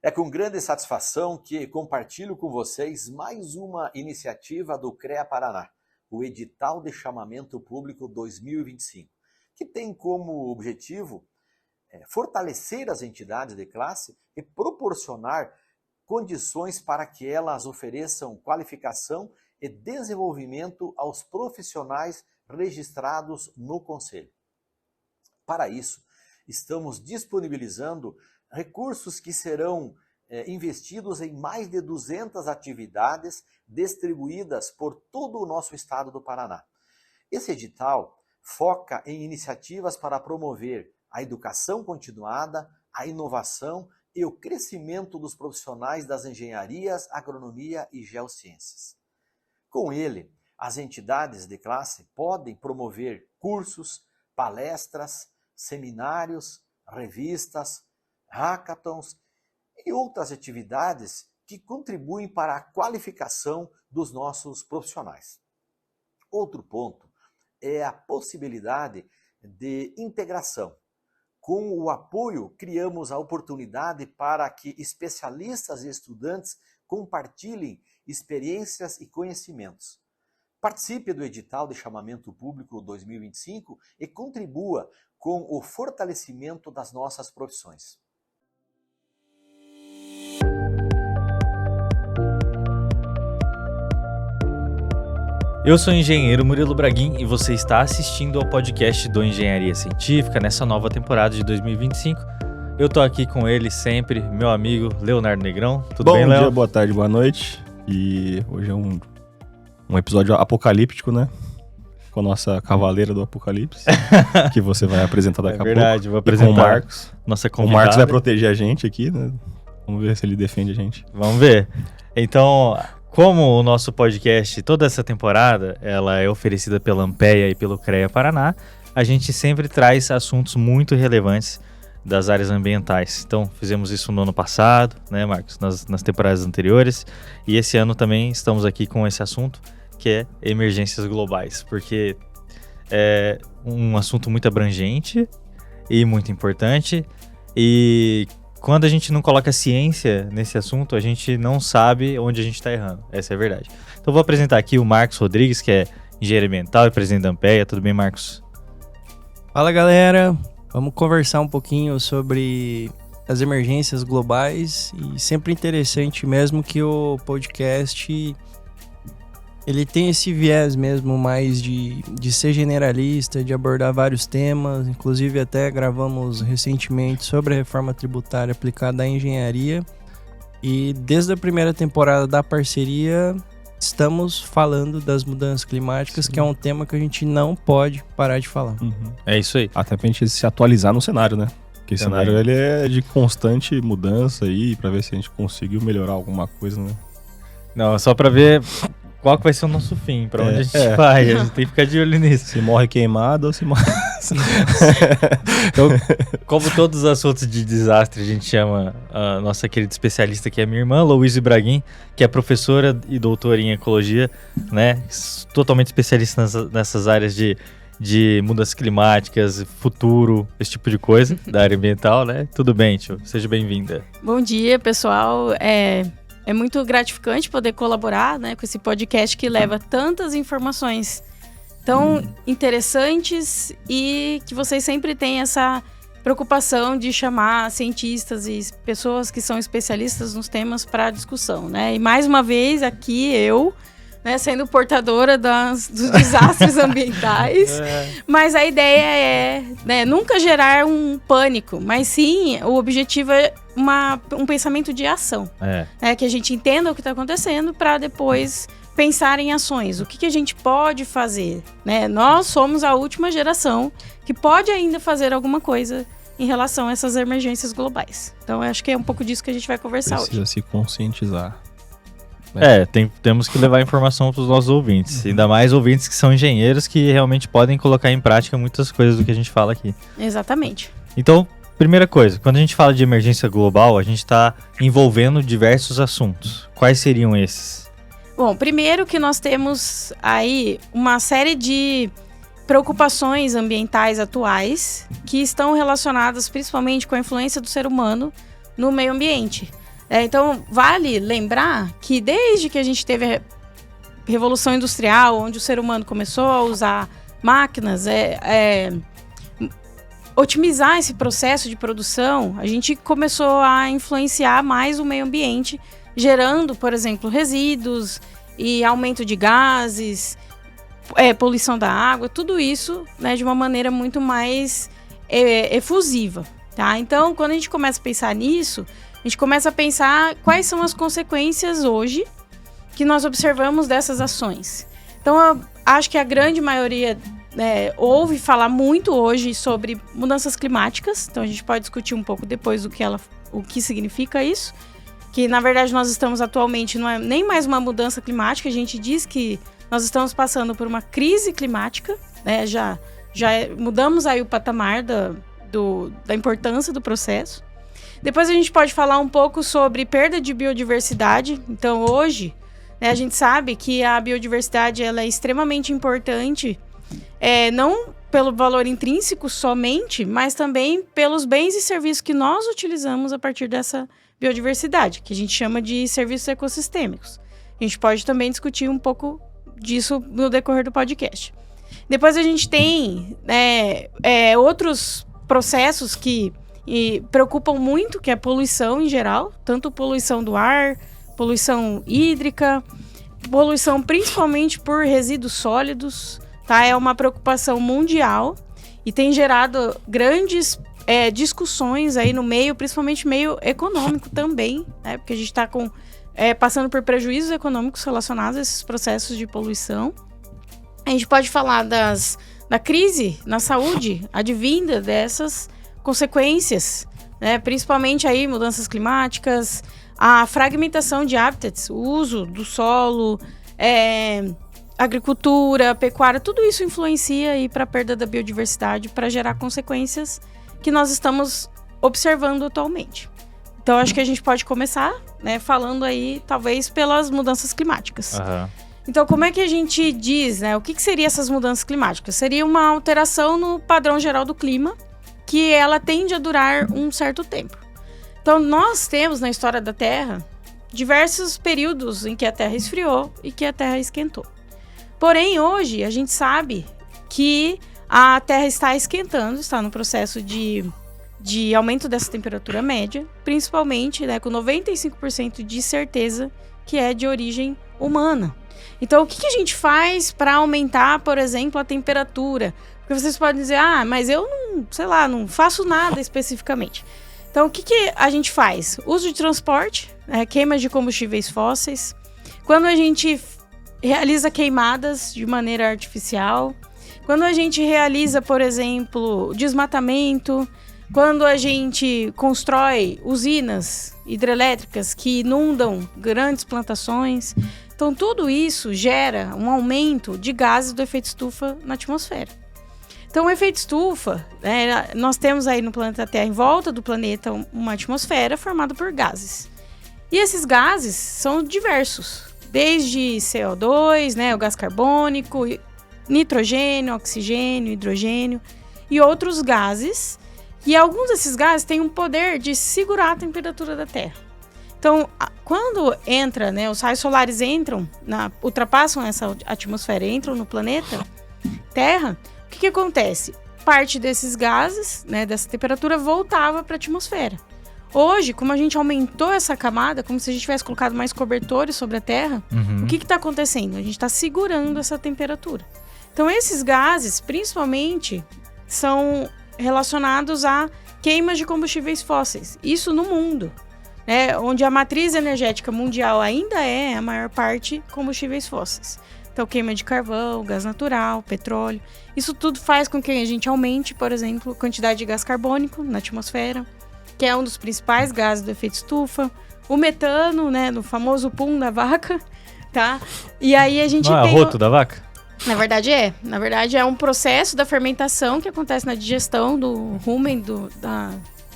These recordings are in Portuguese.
É com grande satisfação que compartilho com vocês mais uma iniciativa do CREA Paraná, o Edital de Chamamento Público 2025, que tem como objetivo fortalecer as entidades de classe e proporcionar condições para que elas ofereçam qualificação e desenvolvimento aos profissionais registrados no Conselho. Para isso, estamos disponibilizando recursos que serão investidos em mais de 200 atividades distribuídas por todo o nosso estado do Paraná. Esse edital foca em iniciativas para promover a educação continuada, a inovação e o crescimento dos profissionais das engenharias, agronomia e geociências. Com ele, as entidades de classe podem promover cursos, palestras, seminários, revistas, hackathons e outras atividades que contribuem para a qualificação dos nossos profissionais. Outro ponto é a possibilidade de integração. Com o apoio, criamos a oportunidade para que especialistas e estudantes compartilhem experiências e conhecimentos. Participe do edital de chamamento público 2025 e contribua com o fortalecimento das nossas profissões. Eu sou o engenheiro Murilo Braguin e você está assistindo ao podcast do Engenharia Científica nessa nova temporada de 2025. Eu tô aqui com ele sempre, meu amigo Leonardo Negrão. Tudo bem, Léo? Bom dia, boa tarde, boa noite. E hoje é um episódio apocalíptico, né? Com a nossa cavaleira do apocalipse, que você vai apresentar daqui a pouco. É verdade, vou apresentar com o Marcos. Nossa O convidada. Marcos vai proteger a gente aqui, né? Vamos ver se ele defende a gente. Vamos ver. Então, como o nosso podcast, toda essa temporada, ela é oferecida pela Ampeia e pelo CREA Paraná, a gente sempre traz assuntos muito relevantes das áreas ambientais. Então, fizemos isso no ano passado, né, Marcos? Nas temporadas anteriores. E esse ano também estamos aqui com esse assunto, que é emergências globais, porque é um assunto muito abrangente e muito importante. E quando a gente não coloca ciência nesse assunto, a gente não sabe onde a gente está errando. Essa é a verdade. Então, vou apresentar aqui o Marcos Rodrigues, que é engenheiro ambiental e presidente da Ampeia. Tudo bem, Marcos? Fala, galera. Vamos conversar um pouquinho sobre as emergências globais. E sempre interessante mesmo que o podcast ele tem esse viés mesmo mais de ser generalista, de abordar vários temas. Inclusive até gravamos recentemente sobre a reforma tributária aplicada à engenharia. E desde a primeira temporada da parceria estamos falando das mudanças climáticas, que é um tema que a gente não pode parar de falar. É isso aí. Até pra gente se atualizar no cenário, né? Porque o cenário ele é de constante mudança aí, pra ver se a gente conseguiu melhorar alguma coisa, né? Não, só pra ver qual que vai ser o nosso fim, pra onde a gente vai. A gente tem que ficar de olho nisso. Se morre queimado ou se morre... Então, como todos os assuntos de desastre, a gente chama a nossa querida especialista, que é a minha irmã, Louise Braguin, que é professora e doutora em ecologia, né? Totalmente especialista nessas áreas de mudanças climáticas, futuro, esse tipo de coisa, da área ambiental, né? Tudo bem, tio? Seja bem-vinda. Bom dia, pessoal. É muito gratificante poder colaborar, né, com esse podcast que leva tantas informações tão interessantes e que vocês sempre têm essa preocupação de chamar cientistas e pessoas que são especialistas nos temas para discussão, né? E mais uma vez aqui eu, né, sendo portadora dos desastres ambientais, mas a ideia é, né, nunca gerar um pânico, mas sim o objetivo é um pensamento de ação, que a gente entenda o que está acontecendo para depois pensar em ações, o que a gente pode fazer, né? Nós somos a última geração que pode ainda fazer alguma coisa em relação a essas emergências globais. Então eu acho que é um pouco disso que a gente vai conversar hoje. Precisa se conscientizar. Temos que levar informação para os nossos ouvintes, ainda mais ouvintes que são engenheiros que realmente podem colocar em prática muitas coisas do que a gente fala aqui. Exatamente. Então, primeira coisa, quando a gente fala de emergência global, a gente está envolvendo diversos assuntos. Quais seriam esses? Bom, primeiro que nós temos aí uma série de preocupações ambientais atuais que estão relacionadas principalmente com a influência do ser humano no meio ambiente. Então, vale lembrar que desde que a gente teve a Revolução Industrial, onde o ser humano começou a usar máquinas, otimizar esse processo de produção, a gente começou a influenciar mais o meio ambiente, gerando, por exemplo, resíduos e aumento de gases, poluição da água, tudo isso, né, de uma maneira muito mais efusiva, tá? Então, quando a gente começa a pensar nisso, a gente começa a pensar quais são as consequências hoje que nós observamos dessas ações. Então, eu acho que a grande maioria ouve falar muito hoje sobre mudanças climáticas. Então, a gente pode discutir um pouco depois o que significa isso. Que, na verdade, nós estamos atualmente, não é nem mais uma mudança climática, a gente diz que nós estamos passando por uma crise climática, né? Já mudamos aí o patamar da importância do processo. Depois a gente pode falar um pouco sobre perda de biodiversidade. Então, hoje, né, a gente sabe que a biodiversidade ela é extremamente importante, não pelo valor intrínseco somente, mas também pelos bens e serviços que nós utilizamos a partir dessa biodiversidade, que a gente chama de serviços ecossistêmicos. A gente pode também discutir um pouco disso no decorrer do podcast. Depois a gente tem outros processos que preocupam muito, que é a poluição em geral, tanto poluição do ar, poluição hídrica, poluição principalmente por resíduos sólidos, tá? É uma preocupação mundial e tem gerado grandes discussões aí no meio, principalmente meio econômico também, né? Porque a gente está passando por prejuízos econômicos relacionados a esses processos de poluição. A gente pode falar da crise na saúde advinda dessas consequências, né? Principalmente aí mudanças climáticas, a fragmentação de habitats, o uso do solo, agricultura, pecuária, tudo isso influencia aí para a perda da biodiversidade, para gerar consequências que nós estamos observando atualmente. Então, acho que a gente pode começar, né, falando aí, talvez, pelas mudanças climáticas. Aham. Então, como é que a gente diz, né? O que seriam essas mudanças climáticas? Seria uma alteração no padrão geral do clima, que ela tende a durar um certo tempo. Então, nós temos na história da Terra diversos períodos em que a Terra esfriou e que a Terra esquentou. Porém, hoje, a gente sabe que a Terra está esquentando, está no processo de aumento dessa temperatura média, principalmente, né, com 95% de certeza que é de origem humana. Então, o que a gente faz para aumentar, por exemplo, a temperatura? Porque vocês podem dizer, mas eu não faço nada especificamente. Então, o que a gente faz? Uso de transporte, queima de combustíveis fósseis. Quando a gente realiza queimadas de maneira artificial. Quando a gente realiza, por exemplo, desmatamento. Quando a gente constrói usinas hidrelétricas que inundam grandes plantações. Então, tudo isso gera um aumento de gases do efeito estufa na atmosfera. Então, o efeito estufa, nós temos aí no planeta Terra, em volta do planeta, uma atmosfera formada por gases. E esses gases são diversos, desde CO2, o gás carbônico, nitrogênio, oxigênio, hidrogênio e outros gases. E alguns desses gases têm um poder de segurar a temperatura da Terra. Então, quando os raios solares ultrapassam essa atmosfera, entram no planeta Terra, o que acontece? Parte desses gases, dessa temperatura, voltava para a atmosfera. Hoje, como a gente aumentou essa camada, como se a gente tivesse colocado mais cobertores sobre a Terra, o que está acontecendo? A gente está segurando essa temperatura. Então, esses gases, principalmente, são relacionados a queimas de combustíveis fósseis. Isso no mundo, onde a matriz energética mundial ainda é a maior parte combustíveis fósseis. Então, queima de carvão, gás natural, petróleo. Isso tudo faz com que a gente aumente, por exemplo, a quantidade de gás carbônico na atmosfera, que é um dos principais gases do efeito estufa. O metano, no famoso pum da vaca, tá? E aí a gente tem... Não é arroto da vaca? Na verdade é um processo da fermentação que acontece na digestão do rumen,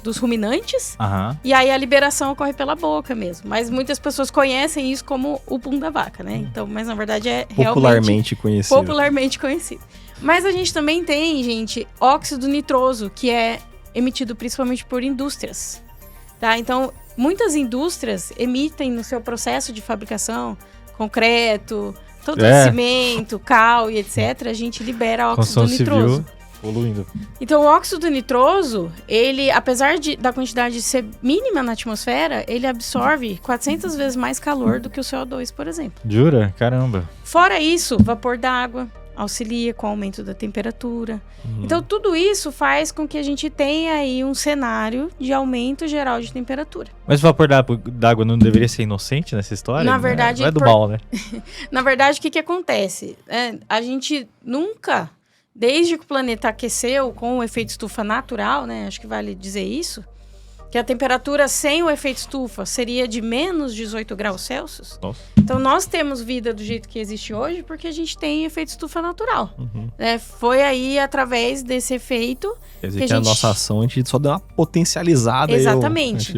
dos ruminantes. Uhum. E aí a liberação ocorre pela boca mesmo. Mas muitas pessoas conhecem isso como o pum da vaca, né? Então, mas na verdade é popularmente conhecido. Popularmente conhecido. Mas a gente também tem, gente, óxido nitroso, que é emitido principalmente por indústrias. Tá? Então, muitas indústrias emitem no seu processo de fabricação, concreto, todo cimento, cal e etc., a gente libera óxido nitroso. Poluindo. Então, o óxido nitroso, ele, apesar da quantidade ser mínima na atmosfera, ele absorve 400 vezes mais calor do que o CO2, por exemplo. Jura? Caramba. Fora isso, vapor d'água auxilia com o aumento da temperatura. Então, tudo isso faz com que a gente tenha aí um cenário de aumento geral de temperatura. Mas o vapor d'água não deveria ser inocente nessa história? Na verdade... Não é do mal, né? Na verdade, o que acontece? A gente nunca, desde que o planeta aqueceu com o efeito estufa natural, né? Acho que vale dizer isso, que a temperatura sem o efeito estufa seria de menos 18 graus Celsius. Nossa. Então, nós temos vida do jeito que existe hoje porque a gente tem efeito estufa natural. Foi aí, através desse efeito... Quer dizer que a nossa ação, a gente só deu uma potencializada. Exatamente.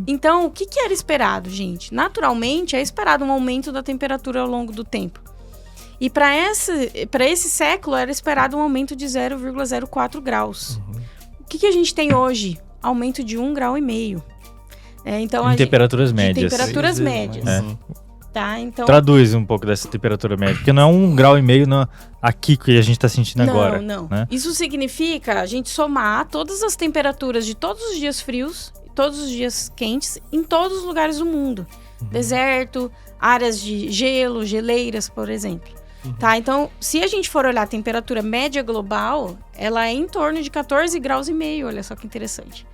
Então, o que era esperado, gente? Naturalmente, é esperado um aumento da temperatura ao longo do tempo. E para esse século, era esperado um aumento de 0,04 graus. O que a gente tem hoje? Aumento de 1,5 grau. Então, em temperaturas médias. Temperaturas médias. Tá, então... Traduz um pouco dessa temperatura média, porque não é 1,5 grau aqui que a gente está sentindo agora. Não. Né? Isso significa a gente somar todas as temperaturas de todos os dias frios, todos os dias quentes, em todos os lugares do mundo. Deserto, áreas de gelo, geleiras, por exemplo. Tá, então, se a gente for olhar a temperatura média global, ela é em torno de 14,5 graus, olha só que interessante.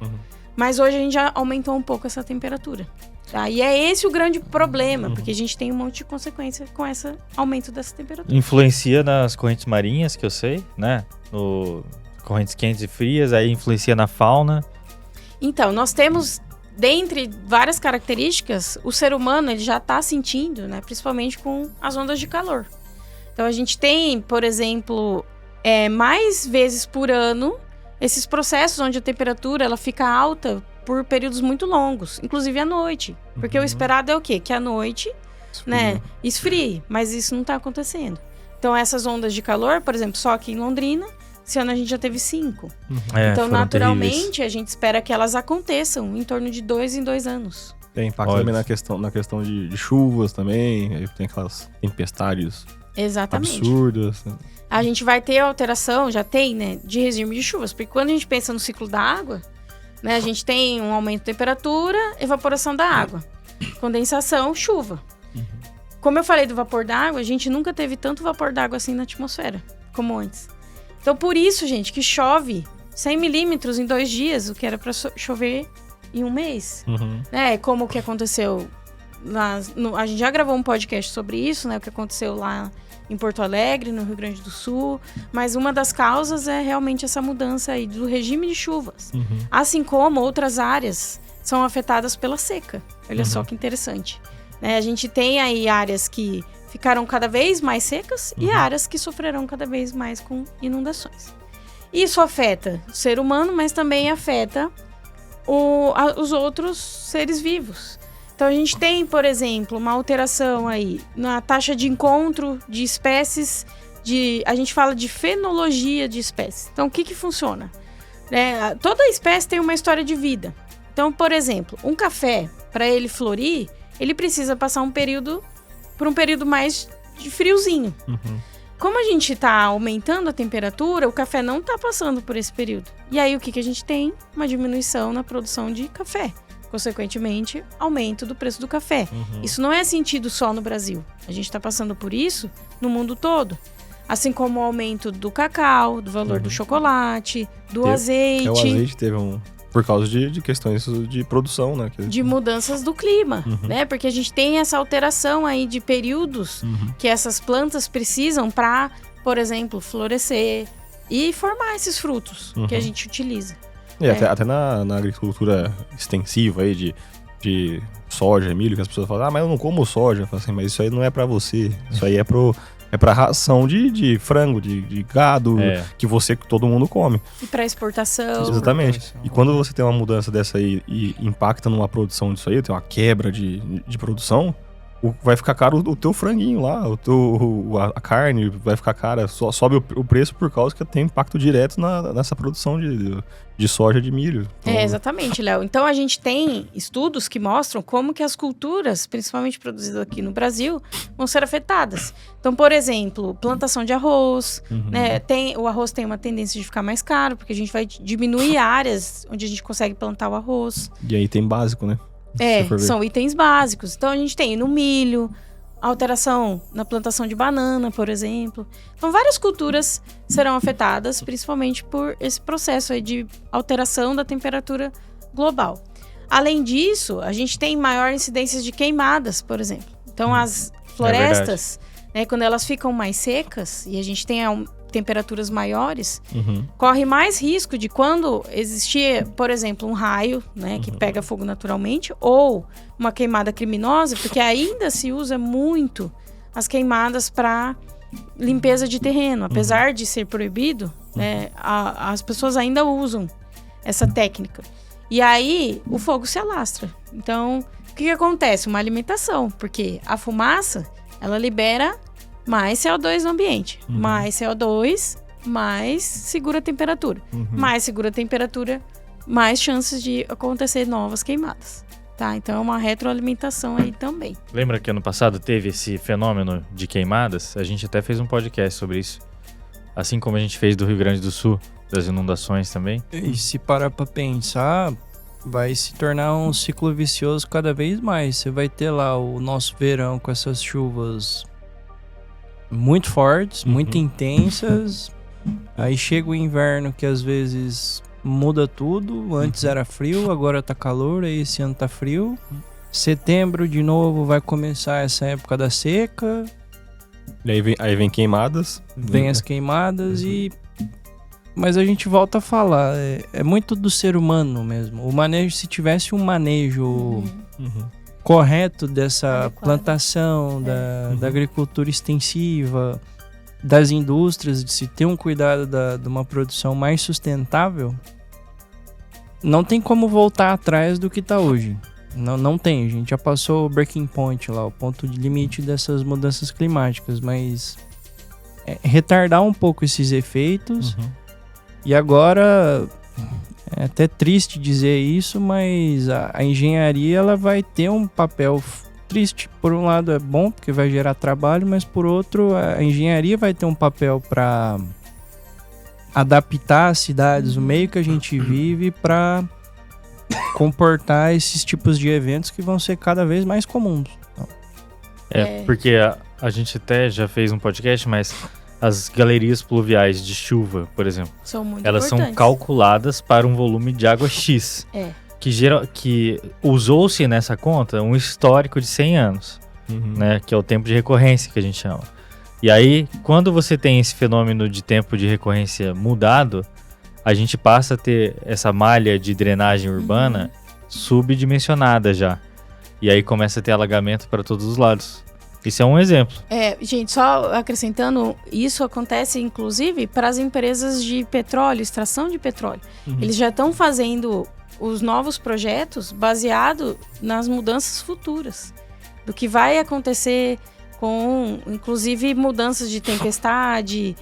Mas hoje a gente já aumentou um pouco essa temperatura. Tá? E é esse o grande problema, porque a gente tem um monte de consequência com esse aumento dessa temperatura. Influencia nas correntes marinhas, que eu sei, né? No correntes quentes e frias, aí influencia na fauna. Então, nós temos, dentre várias características, o ser humano ele já está sentindo, né? Principalmente com as ondas de calor. Então, a gente tem, por exemplo, mais vezes por ano, esses processos onde a temperatura ela fica alta por períodos muito longos, inclusive à noite. Porque o esperado é o quê? Que à noite esfrie, mas isso não está acontecendo. Então, essas ondas de calor, por exemplo, só aqui em Londrina, esse ano a gente já teve 5. Então, naturalmente, terríveis. A gente espera que elas aconteçam em torno de 2 em 2 anos. Tem impacto também na questão de chuvas também, aí tem aquelas tempestades absurdas. A gente vai ter alteração, já tem, né, de regime de chuvas, porque quando a gente pensa no ciclo da água, né, a gente tem um aumento de temperatura, evaporação da água, condensação, chuva. Como eu falei do vapor d'água, a gente nunca teve tanto vapor d'água assim na atmosfera, como antes. Então, por isso, gente, que chove 100 milímetros em 2 dias, o que era para chover em 1 mês. Né? Como o que aconteceu, a gente já gravou um podcast sobre isso, né, o que aconteceu lá em Porto Alegre, no Rio Grande do Sul, mas uma das causas é realmente essa mudança aí do regime de chuvas. Assim como outras áreas são afetadas pela seca. Olha só que interessante. Né? A gente tem aí áreas que ficaram cada vez mais secas e áreas que sofrerão cada vez mais com inundações. Isso afeta o ser humano, mas também afeta os outros seres vivos. Então, a gente tem, por exemplo, uma alteração aí na taxa de encontro de espécies, a gente fala de fenologia de espécies. Então, o que funciona? Toda espécie tem uma história de vida. Então, por exemplo, um café, para ele florir, ele precisa passar por um período mais de friozinho. Como a gente está aumentando a temperatura, o café não está passando por esse período. E aí, o que a gente tem? Uma diminuição na produção de café. Consequentemente, aumento do preço do café. Isso não é sentido só no Brasil. A gente está passando por isso no mundo todo. Assim como o aumento do cacau, do valor do chocolate, do azeite. O azeite teve por causa de questões de produção, né? De mudanças do clima, né? Porque a gente tem essa alteração aí de períodos que essas plantas precisam para, por exemplo, florescer e formar esses frutos que a gente utiliza. E até na agricultura extensiva aí de soja, milho, que as pessoas falam, mas eu não como soja. Eu falo assim, mas isso aí não é pra você. Isso aí é pra ração de frango, de gado, que todo mundo come. E pra exportação. Exatamente. E quando você tem uma mudança dessa aí e impacta numa produção disso aí, tem uma quebra de produção, vai ficar caro o teu franguinho lá, a carne vai ficar cara, sobe o preço por causa que tem impacto direto nessa produção de soja, de milho. Então, Exatamente, Léo. Então a gente tem estudos que mostram como que as culturas, principalmente produzidas aqui no Brasil, vão ser afetadas. Então, por exemplo, plantação de arroz, né? O arroz tem uma tendência de ficar mais caro, porque a gente vai diminuir áreas onde a gente consegue plantar o arroz. E aí tem básico, né? São itens básicos. Então a gente tem no milho, alteração na plantação de banana, por exemplo. Então várias culturas serão afetadas, principalmente por esse processo aí de alteração da temperatura global. Além disso, a gente tem maior incidência de queimadas, por exemplo. Então as florestas, né, quando elas ficam mais secas e a gente tem temperaturas maiores, corre mais risco de quando existir, por exemplo, um raio, né, que pega fogo naturalmente, ou uma queimada criminosa, porque ainda se usa muito as queimadas para limpeza de terreno. Apesar de ser proibido, né, as pessoas ainda usam essa técnica. E aí o fogo se alastra. Então, o que acontece? Uma alimentação, porque a fumaça, ela libera mais CO2 no ambiente. Mais CO2, mais segura a temperatura. Mais segura a temperatura, mais chances de acontecer novas queimadas. Tá? Então é uma retroalimentação aí também. Lembra que ano passado teve esse fenômeno de queimadas? A gente até fez um podcast sobre isso. Assim como a gente fez do Rio Grande do Sul, das inundações também. E se parar pra pensar, vai se tornar um ciclo vicioso cada vez mais. Você vai ter lá o nosso verão com essas chuvas muito fortes, muito intensas. Aí chega o inverno que às vezes muda tudo. Antes era frio, agora tá calor, aí esse ano tá frio. Setembro de novo vai começar essa época da seca. E aí vem queimadas. Vem as queimadas Mas a gente volta a falar, é muito do ser humano mesmo. O manejo, se tivesse um manejo correto dessa adequado. Plantação, da agricultura extensiva, das indústrias, de se ter um cuidado de uma produção mais sustentável, não tem como voltar atrás do que está hoje. Não tem, a gente já passou o breaking point lá, o ponto de limite dessas mudanças climáticas, mas retardar um pouco esses efeitos. E agora, é até triste dizer isso, mas a engenharia ela vai ter um papel triste. Por um lado é bom, porque vai gerar trabalho, mas por outro, a engenharia vai ter um papel para adaptar as cidades, o meio que a gente vive, para comportar esses tipos de eventos que vão ser cada vez mais comuns. Porque a gente até já fez um podcast, mas as galerias pluviais de chuva, por exemplo, São muito elas importantes. são calculadas para um volume de água X. Que usou-se nessa conta um histórico de 100 anos, né, que é o tempo de recorrência que a gente chama. E aí, quando você tem esse fenômeno de tempo de recorrência mudado, a gente passa a ter essa malha de drenagem urbana subdimensionada já. E aí começa a ter alagamento para todos os lados. Isso é um exemplo. Gente, só acrescentando, isso acontece inclusive para as empresas de petróleo, extração de petróleo. Eles já estão fazendo os novos projetos baseado nas mudanças futuras, do que vai acontecer com, inclusive, mudanças de tempestade,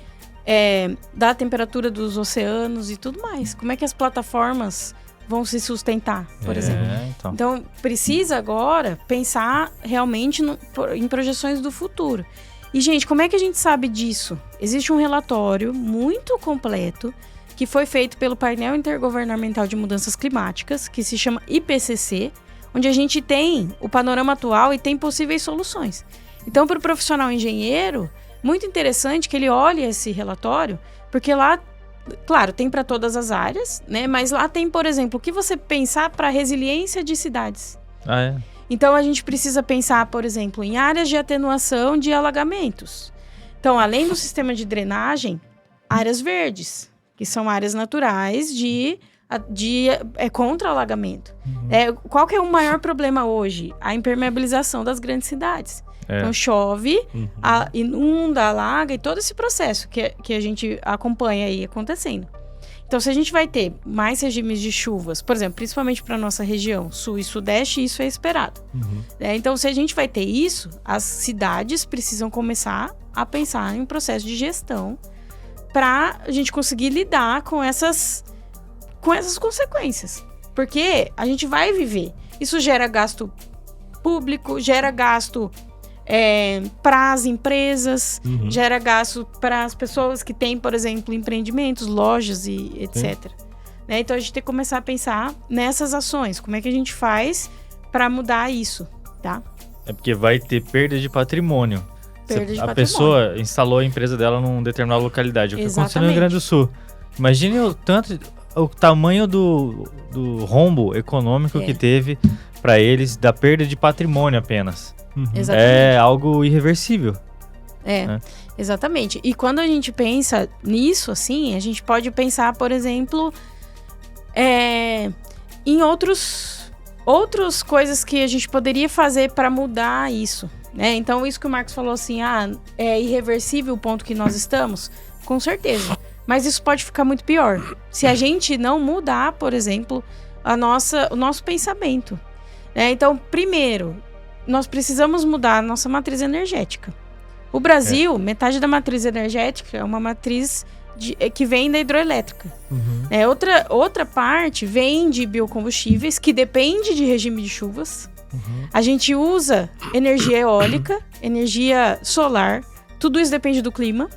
da temperatura dos oceanos e tudo mais. Como é que as plataformas vão se sustentar, por exemplo. Então, precisa agora pensar realmente em projeções do futuro. E, gente, como é que a gente sabe disso? Existe um relatório muito completo que foi feito pelo Painel Intergovernamental de Mudanças Climáticas, que se chama IPCC, onde a gente tem o panorama atual e tem possíveis soluções. Então, para o profissional engenheiro, muito interessante que ele olhe esse relatório, porque lá, claro, tem para todas as áreas, né? Mas lá tem, por exemplo, o que você pensar para resiliência de cidades. Então, a gente precisa pensar, por exemplo, em áreas de atenuação de alagamentos. Então, além do sistema de drenagem, áreas verdes, que são áreas naturais contra alagamento. Qual que é o maior problema hoje? A impermeabilização das grandes cidades. Então chove, inunda, alaga e todo esse processo que a gente acompanha aí acontecendo. Então, se a gente vai ter mais regimes de chuvas, por exemplo, principalmente para nossa região, sul e sudeste, isso é esperado. Então, se a gente vai ter isso, as cidades precisam começar a pensar em um processo de gestão para a gente conseguir lidar com essas consequências. Porque a gente vai viver. Isso gera gasto público, gera gasto para as empresas, gera gasto para as pessoas que têm, por exemplo, empreendimentos, lojas e etc. Né? Então a gente tem que começar a pensar nessas ações. Como é que a gente faz para mudar isso, tá? É porque vai ter perda de patrimônio. Patrimônio. Pessoa instalou a empresa dela numa determinada localidade. O que aconteceu no Rio Grande do Sul. Imagine o tamanho do rombo econômico que teve para eles da perda de patrimônio apenas. É algo irreversível. Exatamente. E quando a gente pensa nisso, assim, a gente pode pensar, por exemplo, em outras coisas que a gente poderia fazer para mudar isso. Né? Então, isso que o Marcos falou assim, é irreversível o ponto que nós estamos? Com certeza. Mas isso pode ficar muito pior. Se a gente não mudar, por exemplo, o nosso pensamento. Né? Então, primeiro, nós precisamos mudar a nossa matriz energética. O Brasil, metade da matriz energética é uma matriz que vem da hidroelétrica. Outra parte vem de biocombustíveis, que depende de regime de chuvas. A gente usa energia eólica, energia solar, tudo isso depende do clima.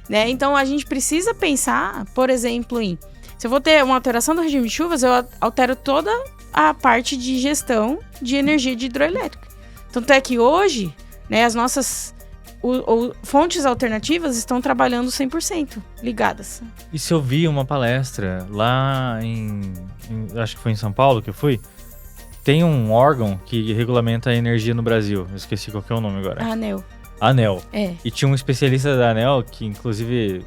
Né? Então, a gente precisa pensar, por exemplo, se eu vou ter uma alteração do regime de chuvas, eu altero toda a parte de gestão de energia de hidroelétrica. Tanto é que hoje, né, as nossas fontes alternativas estão trabalhando 100% ligadas. E se eu vi uma palestra lá acho que foi em São Paulo que eu fui, tem um órgão que regulamenta a energia no Brasil. Eu esqueci qual que é o nome agora. ANEEL. E tinha um especialista da ANEEL que, inclusive,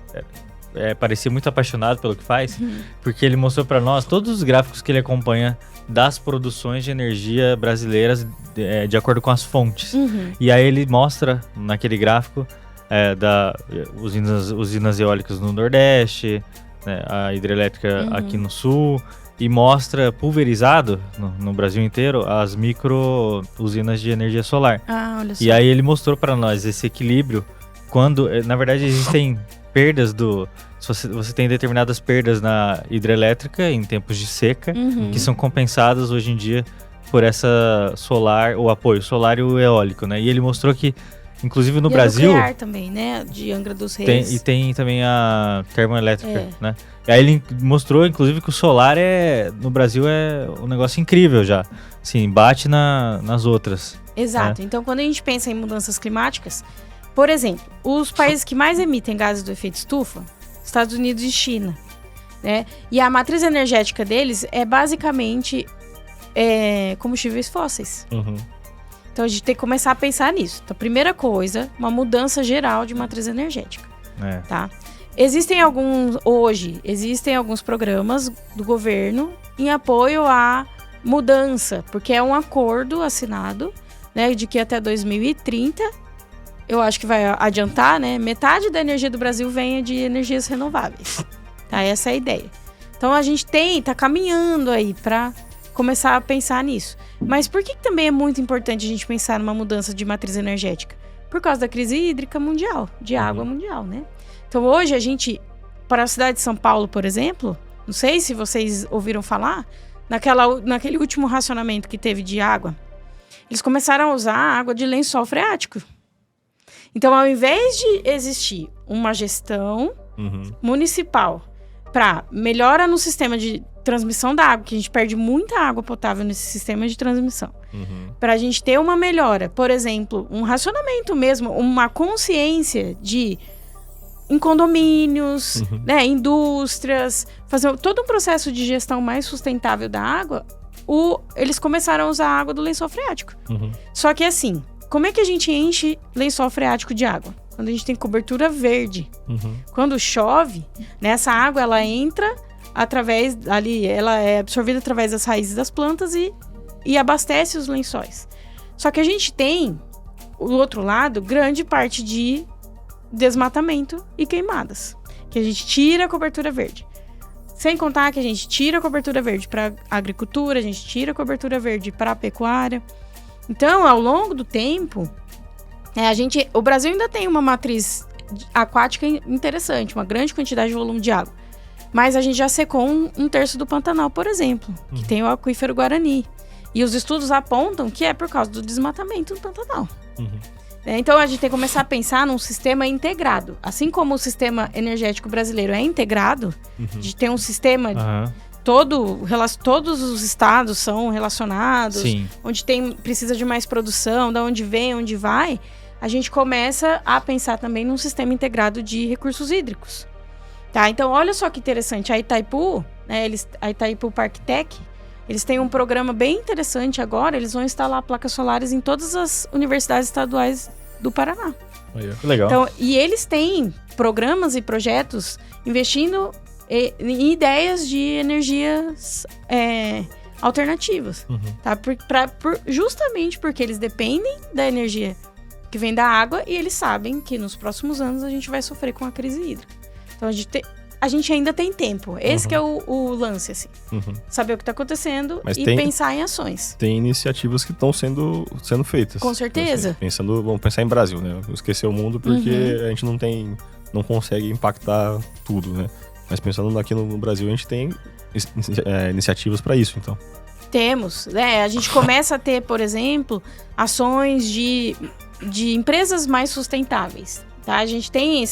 parecia muito apaixonado pelo que faz, porque ele mostrou para nós todos os gráficos que ele acompanha das produções de energia brasileiras de acordo com as fontes. E aí ele mostra naquele gráfico usinas eólicas no Nordeste, né, a hidrelétrica aqui no Sul, e mostra pulverizado no Brasil inteiro as micro usinas de energia solar. Olha só. E aí ele mostrou para nós esse equilíbrio quando, na verdade, existem perdas você tem determinadas perdas na hidrelétrica em tempos de seca, que são compensadas hoje em dia por o apoio solar e o eólico, né? E ele mostrou que, inclusive no Brasil... E a nuclear também, né? De Angra dos Reis. Tem também a termoelétrica, né? E aí ele mostrou, inclusive, que o solar no Brasil é um negócio incrível já. Assim, bate nas outras. Exato. Né? Então, quando a gente pensa em mudanças climáticas, por exemplo, os países que mais emitem gases do efeito estufa, Estados Unidos e China, né? E a matriz energética deles é basicamente combustíveis fósseis. Então a gente tem que começar a pensar nisso. Então, primeira coisa, uma mudança geral de matriz energética. Tá? Existem alguns programas do governo em apoio à mudança, porque é um acordo assinado, né, de que até 2030, eu acho que vai adiantar, né, metade da energia do Brasil venha de energias renováveis. Tá? Essa é a ideia. Então a gente tá caminhando aí para começar a pensar nisso. Mas por que também é muito importante a gente pensar numa mudança de matriz energética? Por causa da crise hídrica mundial, de água mundial, né? Então hoje para a cidade de São Paulo, por exemplo, não sei se vocês ouviram falar, naquele último racionamento que teve de água, eles começaram a usar água de lençol freático. Então, ao invés de existir uma gestão municipal para melhora no sistema de transmissão da água, que a gente perde muita água potável nesse sistema de transmissão, para a gente ter uma melhora, por exemplo, um racionamento mesmo, uma consciência em condomínios, né, indústrias, fazer todo um processo de gestão mais sustentável da água, eles começaram a usar a água do lençol freático. Só que assim, como é que a gente enche lençol freático de água? Quando a gente tem cobertura verde. Quando chove, né, essa água ela entra ela é absorvida através das raízes das plantas e abastece os lençóis. Só que a gente tem, do outro lado, grande parte de desmatamento e queimadas, que a gente tira a cobertura verde. Sem contar que a gente tira a cobertura verde para agricultura, a gente tira a cobertura verde para a pecuária. Então, ao longo do tempo, o Brasil ainda tem uma matriz aquática interessante, uma grande quantidade de volume de água. Mas a gente já secou um terço do Pantanal, por exemplo, que tem o aquífero Guarani. E os estudos apontam que é por causa do desmatamento do Pantanal. Então, a gente tem que começar a pensar num sistema integrado. Assim como o sistema energético brasileiro é integrado, de ter um sistema... Todos os estados são relacionados, Sim. onde precisa de mais produção, da onde vem, onde vai, a gente começa a pensar também num sistema integrado de recursos hídricos. Tá? Então, olha só que interessante, a Itaipu, né, a Itaipu Parktech, eles têm um programa bem interessante agora, eles vão instalar placas solares em todas as universidades estaduais do Paraná. Que legal. Então, e eles têm programas e projetos investindo em ideias de energias alternativas, tá? Justamente porque eles dependem da energia que vem da água e eles sabem que nos próximos anos a gente vai sofrer com a crise hídrica. Então a gente ainda tem tempo. Esse que é o lance, assim. Saber o que está acontecendo pensar em ações. Tem iniciativas que estão sendo feitas. Com certeza. Assim, vamos pensar em Brasil, né? Esquecer o mundo porque a gente não consegue impactar tudo, né? Mas pensando aqui no Brasil, a gente tem iniciativas para isso, então. Temos. A gente começa a ter, por exemplo, ações de empresas mais sustentáveis. Tá? A gente tem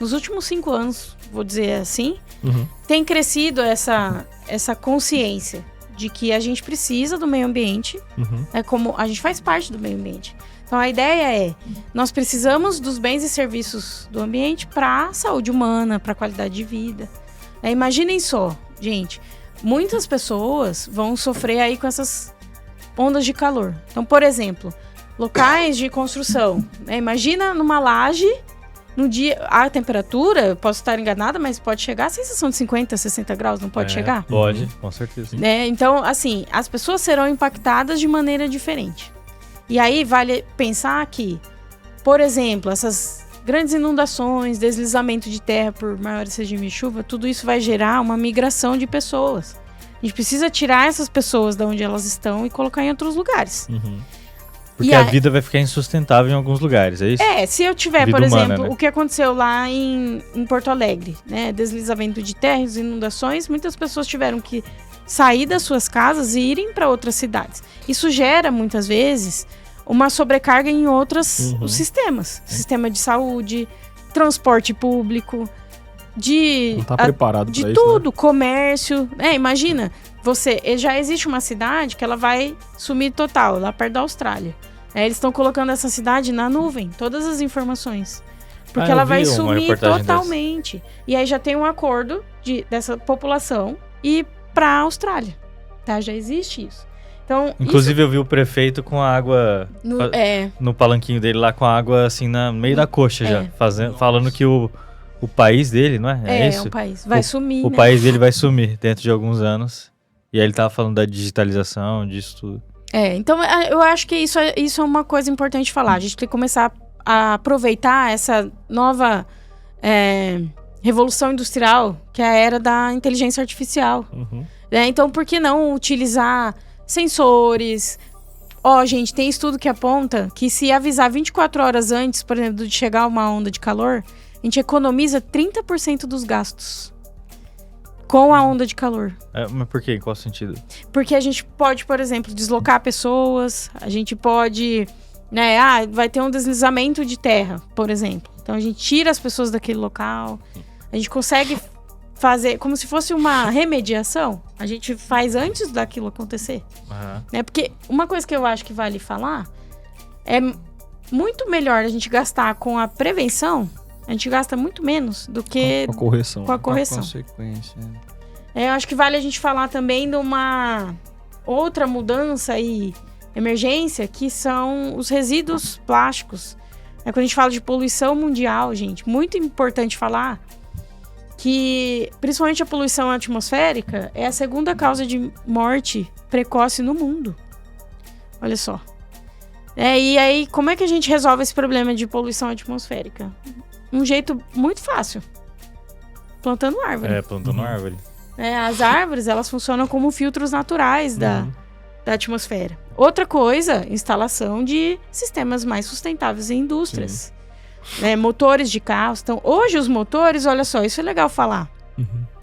nos últimos 5 anos, vou dizer assim, tem crescido essa consciência de que a gente precisa do meio ambiente, como a gente faz parte do meio ambiente. Então, a ideia nós precisamos dos bens e serviços do ambiente para a saúde humana, para a qualidade de vida. Imaginem só, gente, muitas pessoas vão sofrer aí com essas ondas de calor. Então, por exemplo, locais de construção. Imagina numa laje, no dia, a temperatura, eu posso estar enganada, mas pode chegar a sensação de 50, 60 graus, não pode chegar? Pode, com certeza. Então, assim, as pessoas serão impactadas de maneira diferente. E aí vale pensar que, por exemplo, essas grandes inundações, deslizamento de terra por maiores regimes de chuva, tudo isso vai gerar uma migração de pessoas. A gente precisa tirar essas pessoas de onde elas estão e colocar em outros lugares. Porque a vida vai ficar insustentável em alguns lugares, é isso? Se eu tiver, por humana, exemplo, né? o que aconteceu lá em Porto Alegre, né? Deslizamento de terras, inundações, muitas pessoas tiveram que sair das suas casas e irem para outras cidades. Isso gera, muitas vezes, uma sobrecarga em outros sistemas. Sistema de saúde, transporte público, não tá preparado de pra tudo, isso, né? comércio. Imagina, já existe uma cidade que ela vai sumir total, lá perto da Austrália. Eles estão colocando essa cidade na nuvem, todas as informações. Porque ela vai sumir totalmente. E aí já tem um acordo dessa população ir para a Austrália. Tá? Já existe isso. Então, inclusive eu vi o prefeito com a água no palanquinho dele lá, com a água assim no meio da coxa já, falando que o país dele, não é? Isso? O país vai sumir, O país dele vai sumir dentro de alguns anos. E aí ele tava falando da digitalização, disso tudo. Então eu acho que isso é uma coisa importante falar. A gente tem que começar a aproveitar essa nova revolução industrial, que é a era da inteligência artificial. Então, por que não utilizar sensores? Gente, tem estudo que aponta que se avisar 24 horas antes, por exemplo, de chegar uma onda de calor, a gente economiza 30% dos gastos com a onda de calor. Mas por quê? Em qual sentido? Porque a gente pode, por exemplo, deslocar pessoas, a gente pode... vai ter um deslizamento de terra, por exemplo. Então, a gente tira as pessoas daquele local, a gente consegue fazer como se fosse uma remediação. A gente faz antes daquilo acontecer. Porque uma coisa que eu acho que vale falar é muito melhor a gente gastar com a prevenção. A gente gasta muito menos do que com a correção. Com a consequência. Eu acho que vale a gente falar também de uma outra mudança e emergência, que são os resíduos plásticos. Quando a gente fala de poluição mundial, gente, muito importante falar que, principalmente a poluição atmosférica, é a segunda causa de morte precoce no mundo. Olha só. E aí, como é que a gente resolve esse problema de poluição atmosférica? Um jeito muito fácil. Plantando árvore. Plantando árvore. né? As árvores, elas funcionam como filtros naturais da atmosfera. Outra coisa, instalação de sistemas mais sustentáveis em indústrias. Né? Motores de carros. Então, hoje os motores, olha só, isso é legal falar.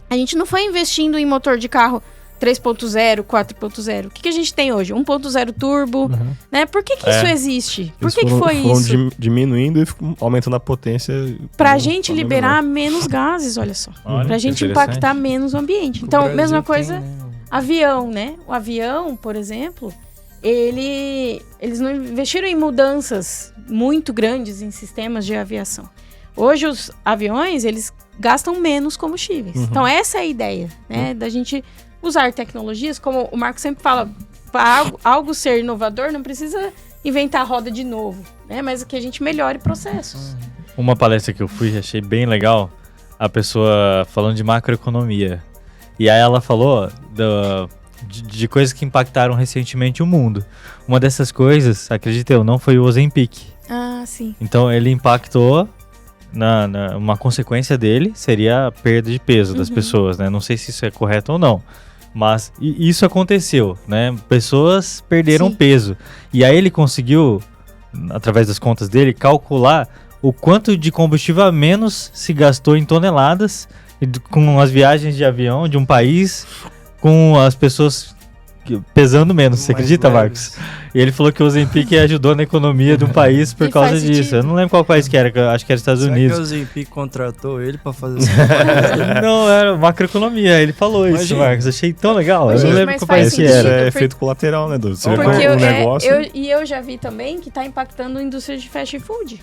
A gente não foi investindo em motor de carro 3.0, 4.0. O que a gente tem hoje? 1.0 turbo, né? Por que isso existe? Por que foi isso? Diminuindo e aumentando a potência. Pra gente liberar menos gases, olha só. Pra gente impactar menos o ambiente. Então, mesma coisa, avião, né? O avião, por exemplo, eles não investiram em mudanças muito grandes em sistemas de aviação. Hoje, os aviões, eles gastam menos combustíveis. Então, essa é a ideia, né? Da gente usar tecnologias, como o Marco sempre fala, para algo ser inovador, não precisa inventar a roda de novo, né? Mas que a gente melhore processos. Uma palestra que eu fui, achei bem legal, a pessoa falando de macroeconomia. E aí ela falou de coisas que impactaram recentemente o mundo. Uma dessas coisas, acredita eu, não foi o Ozempic. Ah, sim. Então ele impactou, uma consequência dele seria a perda de peso das pessoas, né? Não sei se isso é correto ou não. Mas isso aconteceu, né? Pessoas perderam peso. E aí ele conseguiu, através das contas dele, calcular o quanto de combustível a menos se gastou em toneladas com as viagens de avião de um país, com as pessoas pesando menos. Você acredita, Marcos? E ele falou que o Ozempic ajudou na economia de um país por causa disso. Eu não lembro qual país que era, acho que era os Estados Unidos. Será que o Ozempic contratou ele pra fazer essa coisa? Não, era macroeconomia. Ele falou isso, Marcos. Achei tão legal. Eu não lembro qual país que Isso era. é efeito colateral, né, Du? Você Porque vê o negócio... eu já vi também que tá impactando a indústria de fast food.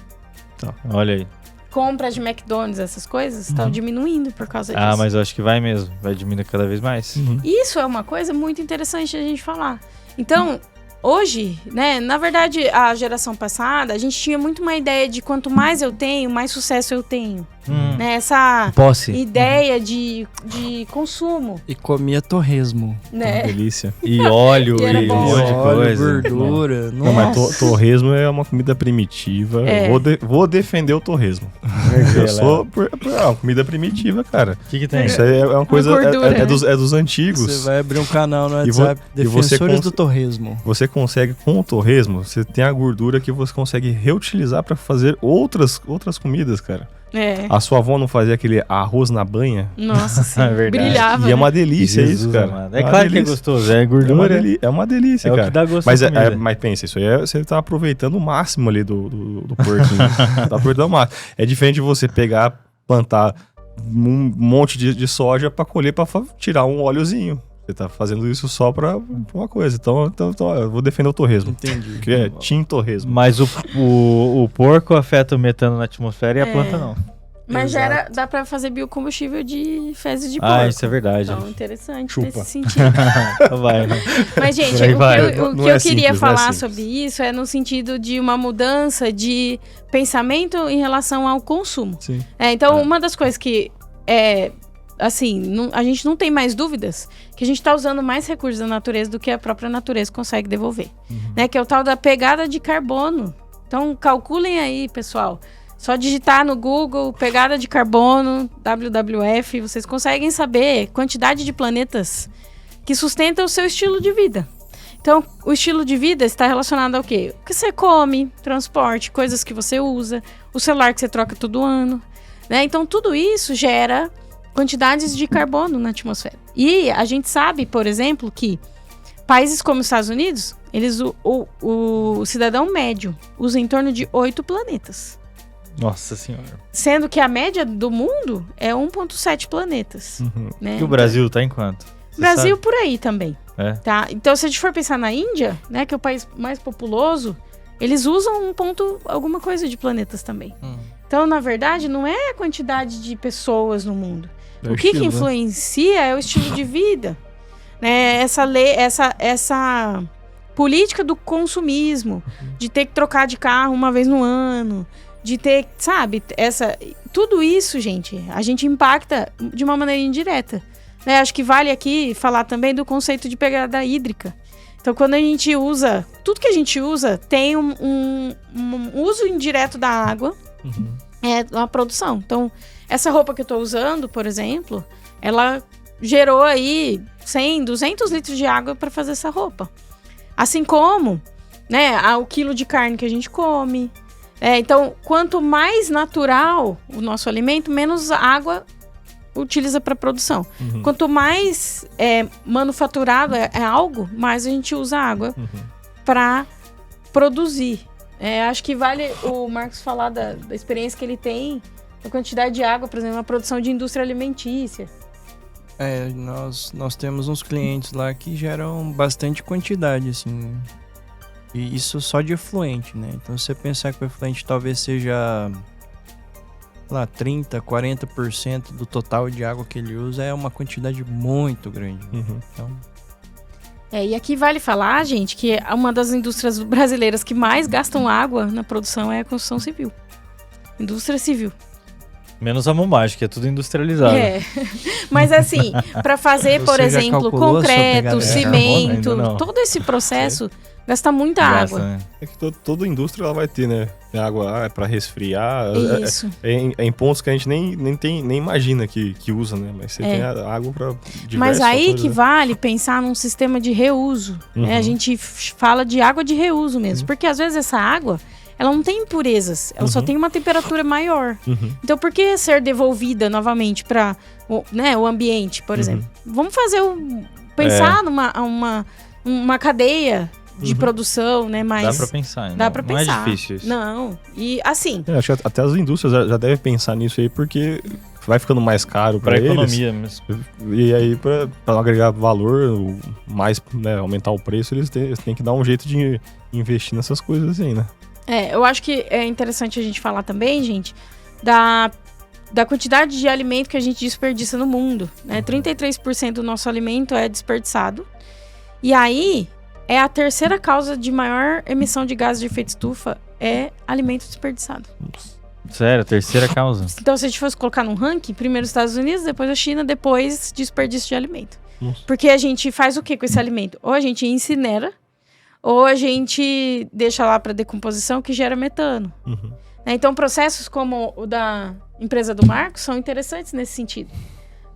Tá, olha aí. Compras de McDonald's, essas coisas, estão diminuindo por causa disso. Ah, mas eu acho que vai mesmo. Vai diminuir cada vez mais. Isso é uma coisa muito interessante a gente falar. Então, hoje, né, na verdade, a geração passada, a gente tinha muito uma ideia de quanto mais eu tenho, mais sucesso eu tenho. Né? Essa Posse. ideia de consumo. E comia torresmo. Né? Delícia. E óleo, E era e um bom. monte de coisa. Gordura. Não, mas torresmo é uma comida primitiva. Vou defender o torresmo. Eu sou uma comida primitiva, cara. O que tem? Isso aí é uma coisa... gordura, é dos antigos. Você vai abrir um canal no E WhatsApp, você Defensores do Torresmo. Você consegue, com o torresmo, você tem a gordura que você consegue reutilizar pra fazer outras comidas, cara. É. A sua avó não fazia aquele arroz na banha? Nossa, sim. É verdade. Brilhava. E é uma né? delícia Jesus, isso, cara. amado. É claro que é gostoso, é É gordura. uma delícia, É cara. o que dá gosto Mas, da comida. mas pensa, isso aí você tá aproveitando o máximo ali do porquinho. Tá aproveitando o máximo. É diferente de você pegar, plantar um monte de soja pra colher, pra tirar um óleozinho. Você tá fazendo isso só pra uma coisa. Então eu vou defender o torresmo. Entendi. Que é Team Torresmo. Mas o porco afeta o metano na atmosfera e a planta não. Mas dá pra fazer biocombustível de fezes de porco. Ah, isso é verdade. Então, interessante Chupa. nesse sentido. Vai, né? Mas, gente, Por aí vai. o que Não eu é queria simples, não é falar simples. sobre isso é no sentido de uma mudança de pensamento em relação ao consumo. Sim. Então, uma das coisas que a gente não tem mais dúvidas que a gente está usando mais recursos da natureza do que a própria natureza consegue devolver. Né? Que é o tal da pegada de carbono. Então, calculem aí, pessoal. Só digitar no Google pegada de carbono, WWF, vocês conseguem saber quantidade de planetas que sustentam o seu estilo de vida. Então, o estilo de vida está relacionado ao quê? O que você come, transporte, coisas que você usa, o celular que você troca todo ano. Né? Então, tudo isso gera quantidades de carbono na atmosfera. E a gente sabe, por exemplo, que países como os Estados Unidos, o cidadão médio usa em torno de 8 planetas. Nossa senhora. Sendo que a média do mundo é 1,7 planetas. Né? E o Brasil tá em quanto? Você Brasil sabe? por aí também. É. Tá? Então, se a gente for pensar na Índia, né, que é o país mais populoso, eles usam alguma coisa de planetas também. Então, na verdade, não é a quantidade de pessoas no mundo. É o que estilo, né? influencia é o estilo de vida. Né? Essa lei, essa política do consumismo, de ter que trocar de carro uma vez no ano, de ter, sabe, tudo isso, gente, a gente impacta de uma maneira indireta. Né? Acho que vale aqui falar também do conceito de pegada hídrica. Então, quando a gente usa, tudo que a gente usa tem um uso indireto da água, uma produção. Então, essa roupa que eu tô usando, por exemplo, ela gerou aí 100, 200 litros de água para fazer essa roupa. Assim como, né, o quilo de carne que a gente come. Então, quanto mais natural o nosso alimento, menos água utiliza para produção. Quanto mais manufaturado é algo, mais a gente usa água para produzir. Acho que vale o Marcos falar da experiência que ele tem, a quantidade de água, por exemplo, na produção de indústria alimentícia. Nós temos uns clientes lá que geram bastante quantidade, assim. E isso só de efluente, né? Então, se você pensar que o efluente talvez seja, lá, 30%, 40% do total de água que ele usa, é uma quantidade muito grande. Então... e aqui vale falar, gente, que uma das indústrias brasileiras que mais gastam água na produção é a construção civil. Indústria civil. Menos a Momage, que é tudo industrializado. Mas assim, para fazer, por exemplo, concreto, cimento, todo esse processo gasta muita água. Né? É que toda indústria ela vai ter, né? Água para resfriar. Isso. Em pontos que a gente nem imagina que usa, né? Mas você tem água para diversas Mas aí fatores, que né? vale pensar num sistema de reuso. Né? A gente fala de água de reuso mesmo. Porque às vezes essa água, ela não tem impurezas. Ela só tem uma temperatura maior. Então por que ser devolvida novamente para o ambiente, por exemplo? Vamos fazer pensar numa cadeia de produção, né? Mas dá pra pensar, dá pra pensar. Não é difícil isso. Não. E assim... acho que até as indústrias já devem pensar nisso aí, porque vai ficando mais caro para eles. Economia mesmo. E aí, para não agregar valor, mais, né, aumentar o preço, eles têm que dar um jeito de investir nessas coisas assim, né? Eu acho que é interessante a gente falar também, gente, da quantidade de alimento que a gente desperdiça no mundo, né? 33% do nosso alimento é desperdiçado. E aí... é a terceira causa de maior emissão de gases de efeito estufa, é alimento desperdiçado. Sério, terceira causa. Então, se a gente fosse colocar num ranking, primeiro os Estados Unidos, depois a China, depois desperdício de alimento. Porque a gente faz o que com esse alimento? Ou a gente incinera, ou a gente deixa lá para decomposição, que gera metano. Então, processos como o da empresa do Marcos são interessantes nesse sentido.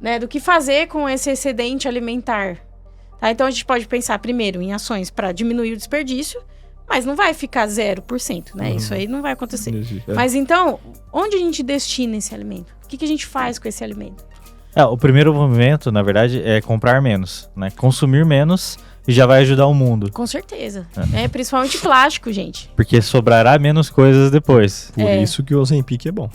Né? Do que fazer com esse excedente alimentar. Tá, então a gente pode pensar primeiro em ações para diminuir o desperdício, mas não vai ficar 0%, né? Isso aí não vai acontecer. Mas então, onde a gente destina esse alimento? O que a gente faz com esse alimento? O primeiro movimento, na verdade, é comprar menos, né? Consumir menos e já vai ajudar o mundo. Com certeza. Principalmente plástico, gente. Porque sobrará menos coisas depois. Por isso que o Ozempic é bom.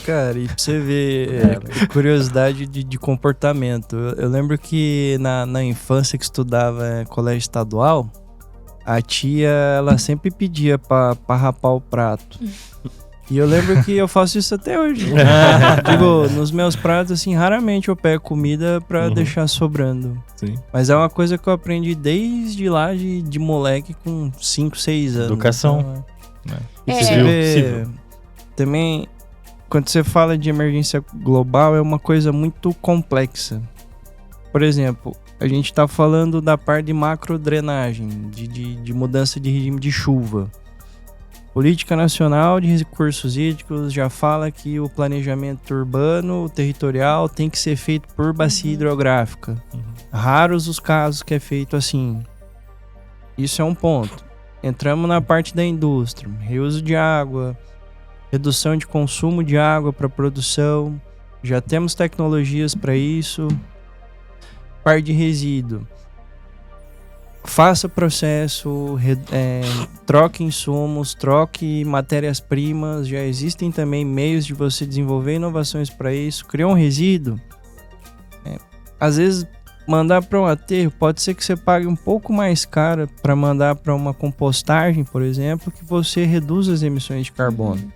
Cara, e pra você ver, curiosidade de comportamento. Eu lembro que na infância que estudava em colégio estadual, a tia, ela sempre pedia pra rapar o prato. E eu lembro que eu faço isso até hoje. Digo, nos meus pratos, assim, raramente eu pego comida pra deixar sobrando. Sim. Mas é uma coisa que eu aprendi desde lá de moleque com 5, 6 anos. Educação. Então, e você vê, também, quando você fala de emergência global, é uma coisa muito complexa. Por exemplo, a gente tá falando da parte de macrodrenagem, de mudança de regime de chuva. Política Nacional de Recursos Hídricos já fala que o planejamento urbano, territorial, tem que ser feito por bacia hidrográfica. Raros os casos que é feito assim. Isso é um ponto. Entramos na parte da indústria. Reuso de água, redução de consumo de água para produção. Já temos tecnologias para isso. Parte de resíduo. Faça o processo, troque insumos, troque matérias-primas. Já existem também meios de você desenvolver inovações para isso. Criar um resíduo. Às vezes, mandar para um aterro, pode ser que você pague um pouco mais caro para mandar para uma compostagem, por exemplo, que você reduza as emissões de carbono.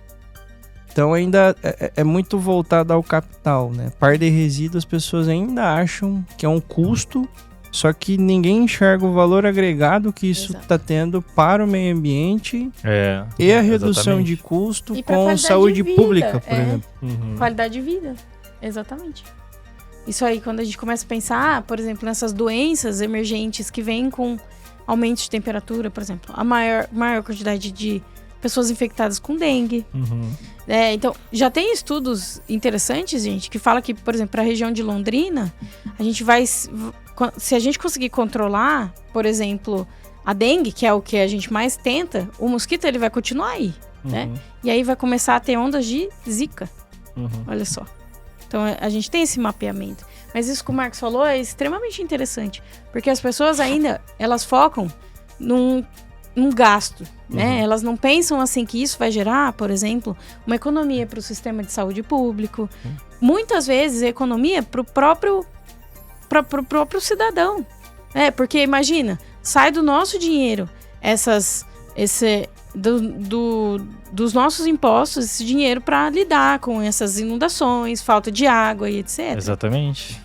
Então, ainda é muito voltado ao capital, né? Par de resíduos, as pessoas ainda acham que é um custo. Só que ninguém enxerga o valor agregado que isso está tendo para o meio ambiente e a redução de custo com saúde pública, por exemplo. Qualidade de vida, exatamente. Isso aí, quando a gente começa a pensar, por exemplo, nessas doenças emergentes que vêm com aumento de temperatura, por exemplo, a maior quantidade de pessoas infectadas com dengue. Uhum. Então, já tem estudos interessantes, gente, que fala que, por exemplo, para a região de Londrina, a gente vai... Se a gente conseguir controlar, por exemplo, a dengue, que é o que a gente mais tenta, o mosquito ele vai continuar aí, né? E aí vai começar a ter ondas de zika. Olha só. Então, a gente tem esse mapeamento. Mas isso que o Marcos falou é extremamente interessante, porque as pessoas ainda, elas focam num gasto, né? Elas não pensam assim que isso vai gerar, por exemplo, uma economia para o sistema de saúde público. Muitas vezes, economia para o próprio cidadão. Porque imagina, sai do nosso dinheiro dos nossos impostos esse dinheiro para lidar com essas inundações, falta de água e etc. Exatamente.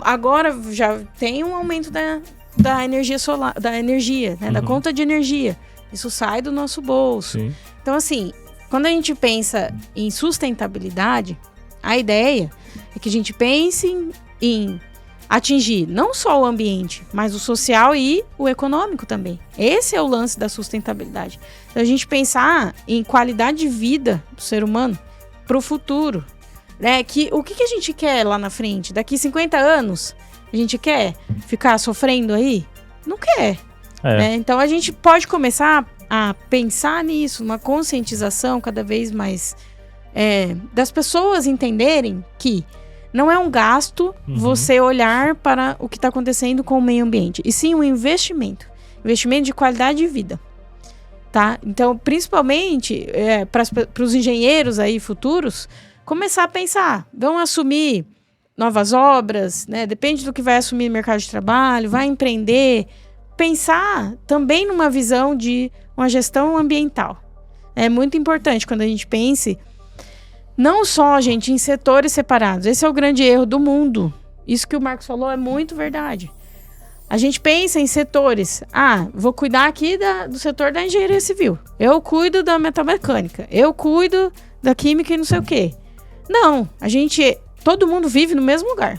Agora já tem um aumento da energia solar, da energia, né? Da conta de energia. Isso sai do nosso bolso. Sim. Então, assim, quando a gente pensa em sustentabilidade, a ideia é que a gente pense em atingir não só o ambiente, mas o social e o econômico também. Esse é o lance da sustentabilidade. Então, a gente pensar em qualidade de vida do ser humano para o futuro. O que a gente quer lá na frente? Daqui 50 anos, a gente quer ficar sofrendo aí? Não quer. Então, a gente pode começar a pensar nisso, uma conscientização cada vez mais das pessoas entenderem que não é um gasto você olhar para o que está acontecendo com o meio ambiente, e sim um investimento de qualidade de vida, tá? Então, principalmente para os engenheiros aí futuros, começar a pensar, vão assumir novas obras, né? Depende do que vai assumir no mercado de trabalho, vai empreender, pensar também numa visão de uma gestão ambiental. É muito importante quando a gente pense não só, gente, em setores separados. Esse é o grande erro do mundo. Isso que o Marcos falou é muito verdade. A gente pensa em setores. Vou cuidar aqui do setor da engenharia civil. Eu cuido da metalmecânica. Eu cuido da química e não sei o quê. Não, todo mundo vive no mesmo lugar.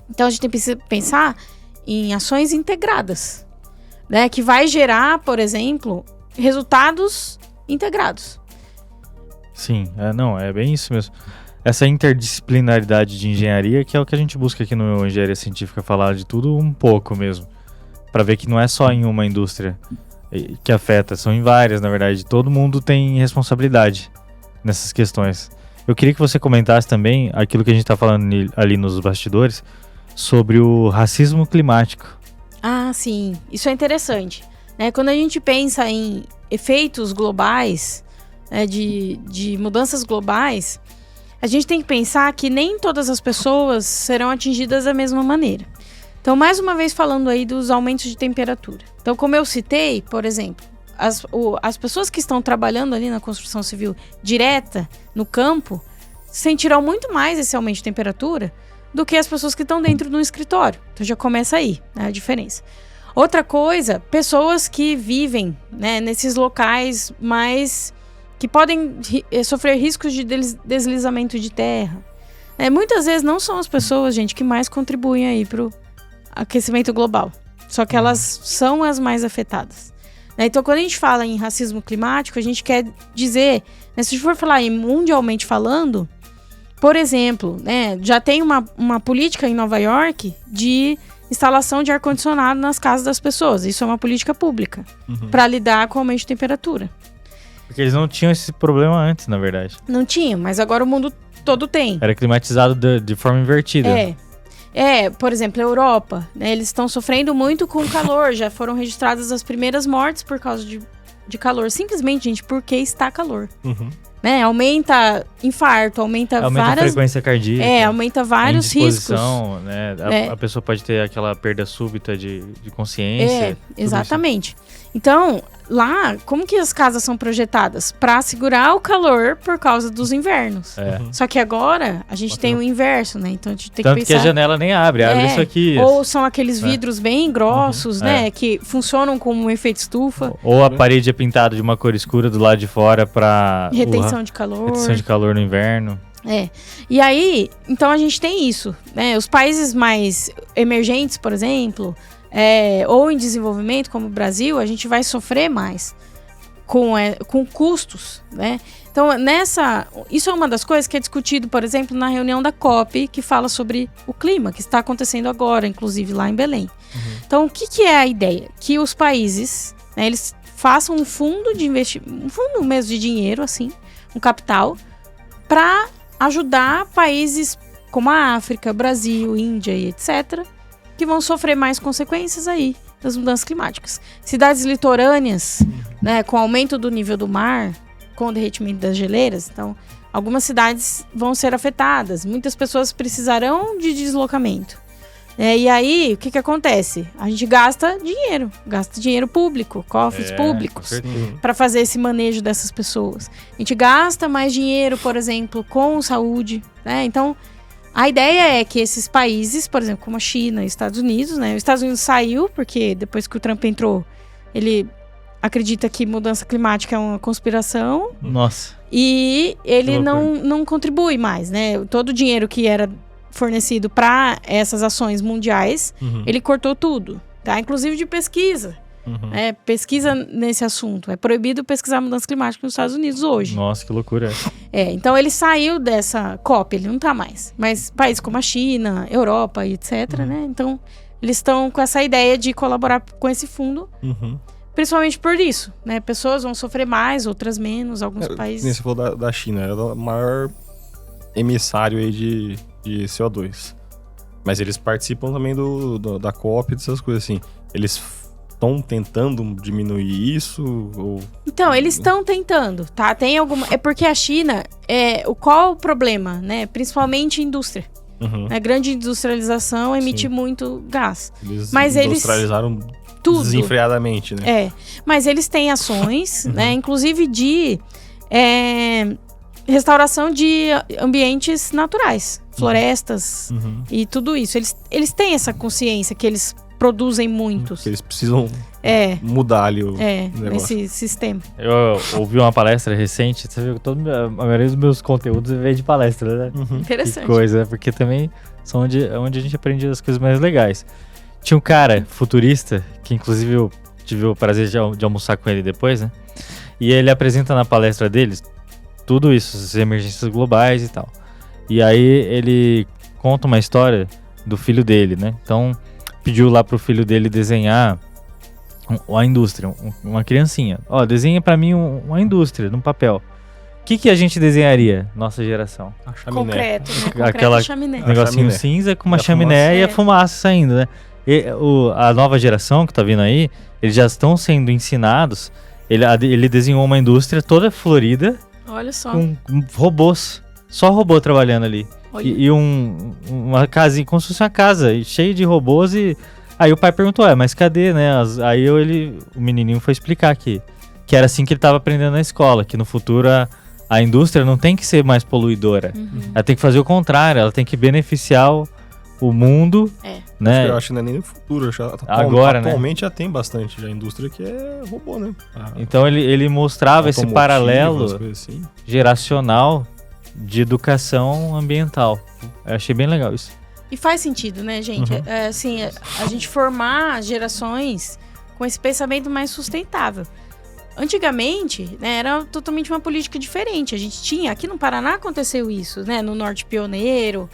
Então a gente tem que pensar em ações integradas, né? Que vai gerar, por exemplo, resultados integrados. Sim, é bem isso mesmo. Essa interdisciplinaridade de engenharia, que é o que a gente busca aqui no Engenharia Científica, falar de tudo um pouco mesmo. Para ver que não é só em uma indústria que afeta, são em várias, na verdade. Todo mundo tem responsabilidade nessas questões. Eu queria que você comentasse também aquilo que a gente está falando ali nos bastidores, sobre o racismo climático. Sim, isso é interessante. Quando a gente pensa em efeitos globais, de mudanças globais, a gente tem que pensar que nem todas as pessoas serão atingidas da mesma maneira. Então, mais uma vez falando aí dos aumentos de temperatura. Então, como eu citei, por exemplo, as pessoas que estão trabalhando ali na construção civil direta, no campo, sentirão muito mais esse aumento de temperatura do que as pessoas que estão dentro do escritório. Então, já começa aí, né, a diferença. Outra coisa, pessoas que vivem, né, nesses locais mais... que podem sofrer riscos de deslizamento de terra. Muitas vezes não são as pessoas, gente, que mais contribuem aí para o aquecimento global. Só que elas são as mais afetadas. Então, quando a gente fala em racismo climático, a gente quer dizer... se a gente for falar em mundialmente falando, por exemplo, já tem uma política em Nova York de instalação de ar-condicionado nas casas das pessoas. Isso é uma política pública para lidar com o aumento de temperatura. Porque eles não tinham esse problema antes, na verdade. Não tinham, mas agora o mundo todo tem. Era climatizado de forma invertida. Por exemplo, a Europa, eles estão sofrendo muito com o calor. Já foram registradas as primeiras mortes por causa de calor. Simplesmente, gente, porque está calor. Aumenta infarto, aumenta várias... a frequência cardíaca. Aumenta vários riscos. Né? A pessoa pode ter aquela perda súbita de consciência. Exatamente. Então, lá, como que as casas são projetadas? Para segurar o calor por causa dos invernos. Só que agora, a gente tem o inverso, né? Então, a gente tem que pensar... que a janela nem abre isso aqui. Ou são aqueles vidros bem grossos, né? Que funcionam como um efeito estufa. Ou a parede é pintada de uma cor escura do lado de fora para... retenção de calor. Retenção de calor no inverno. E aí, então a gente tem isso, né? Os países mais emergentes, por exemplo... ou em desenvolvimento, como o Brasil, a gente vai sofrer mais. com custos, né? Então, isso é uma das coisas que é discutido, por exemplo, na reunião da COP, que fala sobre o clima, que está acontecendo agora, inclusive lá em Belém. Então, o que é a ideia? Que os países, né, eles façam um fundo de investimento, um fundo mesmo de dinheiro, assim, um capital, para ajudar países como a África, Brasil, Índia e etc., que vão sofrer mais consequências aí das mudanças climáticas. Cidades litorâneas, né, com aumento do nível do mar, com o derretimento das geleiras, então algumas cidades vão ser afetadas, muitas pessoas precisarão de deslocamento. E aí, o que acontece? A gente gasta dinheiro público, cofres públicos, para fazer esse manejo dessas pessoas. A gente gasta mais dinheiro, por exemplo, com saúde, né? Então, a ideia é que esses países, por exemplo, como a China e os Estados Unidos, né? Os Estados Unidos saiu, porque depois que o Trump entrou, ele acredita que mudança climática é uma conspiração. Nossa. E ele não contribui mais, né? Todo o dinheiro que era fornecido para essas ações mundiais, ele cortou tudo, tá? Inclusive de pesquisa. Pesquisa nesse assunto. É proibido pesquisar mudança climática nos Estados Unidos hoje. Nossa, que loucura. Então ele saiu dessa COP, ele não tá mais. Mas países como a China, Europa e etc, né? Então eles estão com essa ideia de colaborar com esse fundo. Principalmente por isso, né? Pessoas vão sofrer mais, outras menos, alguns países... Você falou da China, é o maior emissário aí de CO2. Mas eles participam também da COP e dessas coisas assim. Eles estão tentando diminuir isso? Ou... Então, eles estão tentando, tá? Tem alguma... É porque a China, qual o problema, né? Principalmente indústria. A grande industrialização emite muito gás. Mas industrializaram tudo desenfreadamente, né? Mas eles têm ações, né? Inclusive de restauração de ambientes naturais, florestas e tudo isso. Eles têm essa consciência que eles produzem muito. Que eles precisam mudar ali o negócio. Esse sistema. Eu ouvi uma palestra recente, você viu que a maioria dos meus conteúdos vem de palestra, né? Interessante. Que coisa, porque também são onde a gente aprende as coisas mais legais. Tinha um cara futurista, que inclusive eu tive o prazer de almoçar com ele depois, né? E ele apresenta na palestra deles tudo isso, as emergências globais e tal. E aí ele conta uma história do filho dele, né? Então pediu lá pro filho dele desenhar a indústria, uma criancinha. Desenha pra mim uma indústria num papel. O que a gente desenharia, nossa geração? A chaminé. Concreto, né? Aquela chaminé. Negocinho cinza com uma chaminé e a fumaça saindo, né? A nova geração que tá vindo aí, eles já estão sendo ensinados. Ele desenhou uma indústria toda florida. Olha só. Com robôs. Só robô trabalhando ali. E uma casinha, como se fosse uma casa, cheia de robôs. E aí o pai perguntou, mas cadê, né? Aí o menininho foi explicar que era assim que ele estava aprendendo na escola, que no futuro a indústria não tem que ser mais poluidora. Ela tem que fazer o contrário, ela tem que beneficiar o mundo, né? Eu acho que não é nem no futuro. Agora, atualmente já tem bastante a indústria que é robô, né? Então ele mostrava esse paralelo assim, geracional de educação ambiental. Eu achei bem legal isso. E faz sentido, né, gente? Assim, a gente formar gerações com esse pensamento mais sustentável. Antigamente, né, era totalmente uma política diferente. A gente tinha, aqui no Paraná aconteceu isso, né? No Norte Pioneiro,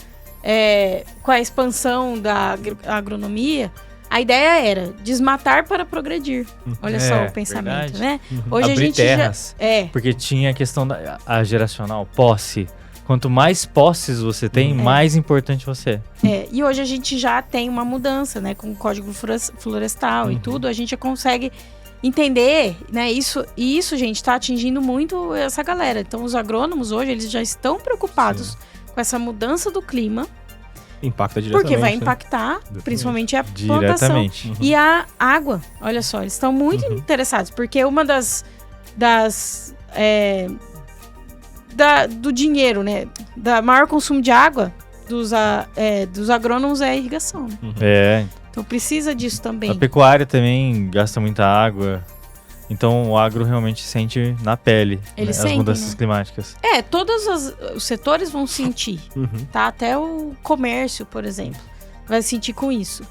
com a expansão da agronomia, a ideia era desmatar para progredir. Olha só o pensamento, verdade. né? Hoje Abrir a gente terras, porque tinha a questão a geracional, posse. Quanto mais posses você tem, mais importante você é. E hoje a gente já tem uma mudança, né? Com o Código Florestal e tudo, a gente já consegue entender, né? Isso, gente, está atingindo muito essa galera. Então, os agrônomos hoje, eles já estão preocupados com essa mudança do clima. Impacta diretamente. Porque vai impactar, principalmente a plantação. E a água, olha só, eles estão muito interessados. Porque uma do dinheiro, né? Da maior consumo de água dos agrônomos é a irrigação. Né? Então precisa disso também. A pecuária também gasta muita água. Então o agro realmente sente na pele as mudanças climáticas. Todos os setores vão sentir, tá? Até o comércio, por exemplo, vai sentir com isso.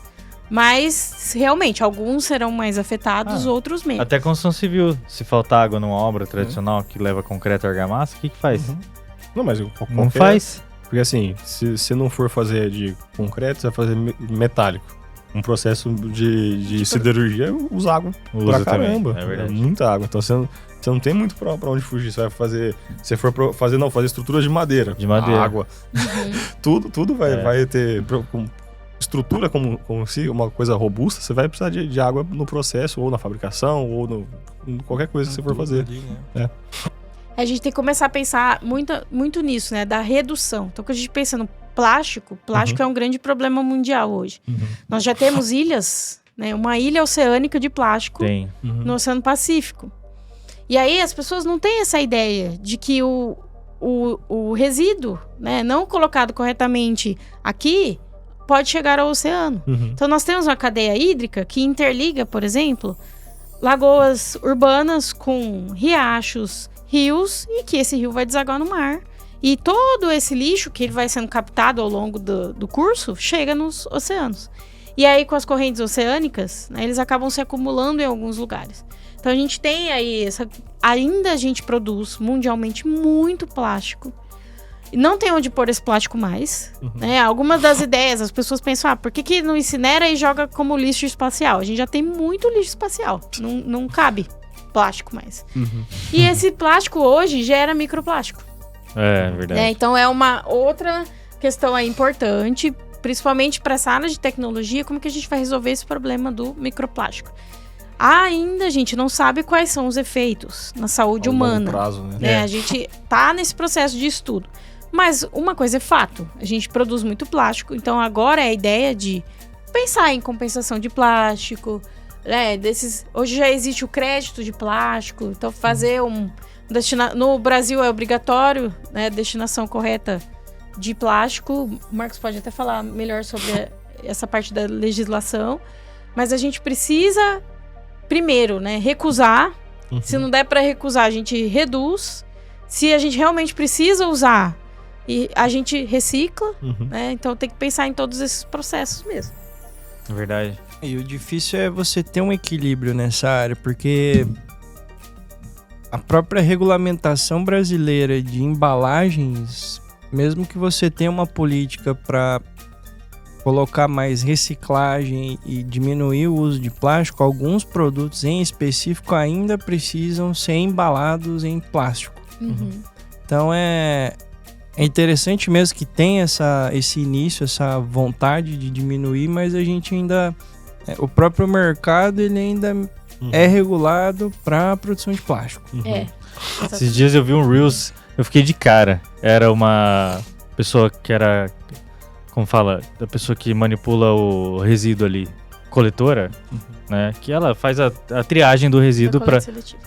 Mas, realmente, alguns serão mais afetados, outros menos. Até construção civil, se faltar água numa obra tradicional que leva concreto ou argamassa, o que faz? Não, mas Não faz? Porque assim, se não for fazer de concreto, você vai fazer metálico. Um processo de siderurgia usa água pra caramba. Também, é verdade. Muita água. Então você não tem muito pra onde fugir. Você vai fazer. Se for fazer estruturas de madeira. De madeira. Água. Tudo vai ter. Estrutura como se uma coisa robusta, você vai precisar de água no processo, ou na fabricação, ou em qualquer coisa que você for fazer. Ali, né? A gente tem que começar a pensar muito nisso, né? Da redução. Então, quando a gente pensa no plástico é um grande problema mundial hoje. Nós já temos ilhas, né? Uma ilha oceânica de plástico no Oceano Pacífico. E aí as pessoas não têm essa ideia de que o resíduo, né, não colocado corretamente aqui, pode chegar ao oceano. Então nós temos uma cadeia hídrica que interliga, por exemplo, lagoas urbanas com riachos, rios, e que esse rio vai desaguar no mar. E todo esse lixo que ele vai sendo captado ao longo do curso chega nos oceanos. E aí, com as correntes oceânicas, né, eles acabam se acumulando em alguns lugares. Então a gente tem aí ainda a gente produz mundialmente muito plástico. E não tem onde pôr esse plástico mais. Né? Algumas das ideias, as pessoas pensam, por que não incinera e joga como lixo espacial? A gente já tem muito lixo espacial. Não cabe plástico mais. E esse plástico hoje gera microplástico. É verdade. Então é uma outra questão aí importante, principalmente para essa área de tecnologia, como que a gente vai resolver esse problema do microplástico. Ainda a gente não sabe quais são os efeitos na saúde humana. Prazo, né? A gente tá nesse processo de estudo. Mas uma coisa é fato, a gente produz muito plástico, então agora é a ideia de pensar em compensação de plástico, né? Hoje já existe o crédito de plástico, então fazer no Brasil é obrigatório, né, destinação correta de plástico. O Marcos pode até falar melhor sobre essa parte da legislação, mas a gente precisa primeiro, né, recusar. Se não der para recusar, a gente reduz. Se a gente realmente precisa usar, e a gente recicla, né? Então tem que pensar em todos esses processos mesmo. É verdade. E o difícil é você ter um equilíbrio nessa área, porque a própria regulamentação brasileira de embalagens, mesmo que você tenha uma política para colocar mais reciclagem e diminuir o uso de plástico, alguns produtos em específico ainda precisam ser embalados em plástico. Então é interessante mesmo que tem esse início, essa vontade de diminuir, mas a gente ainda... o próprio mercado, ele ainda é regulado para produção de plástico. Esses dias eu vi um Reels, eu fiquei de cara. Era uma pessoa que era... Como fala? A pessoa que manipula o resíduo ali. Coletora, né? Que ela faz a triagem do resíduo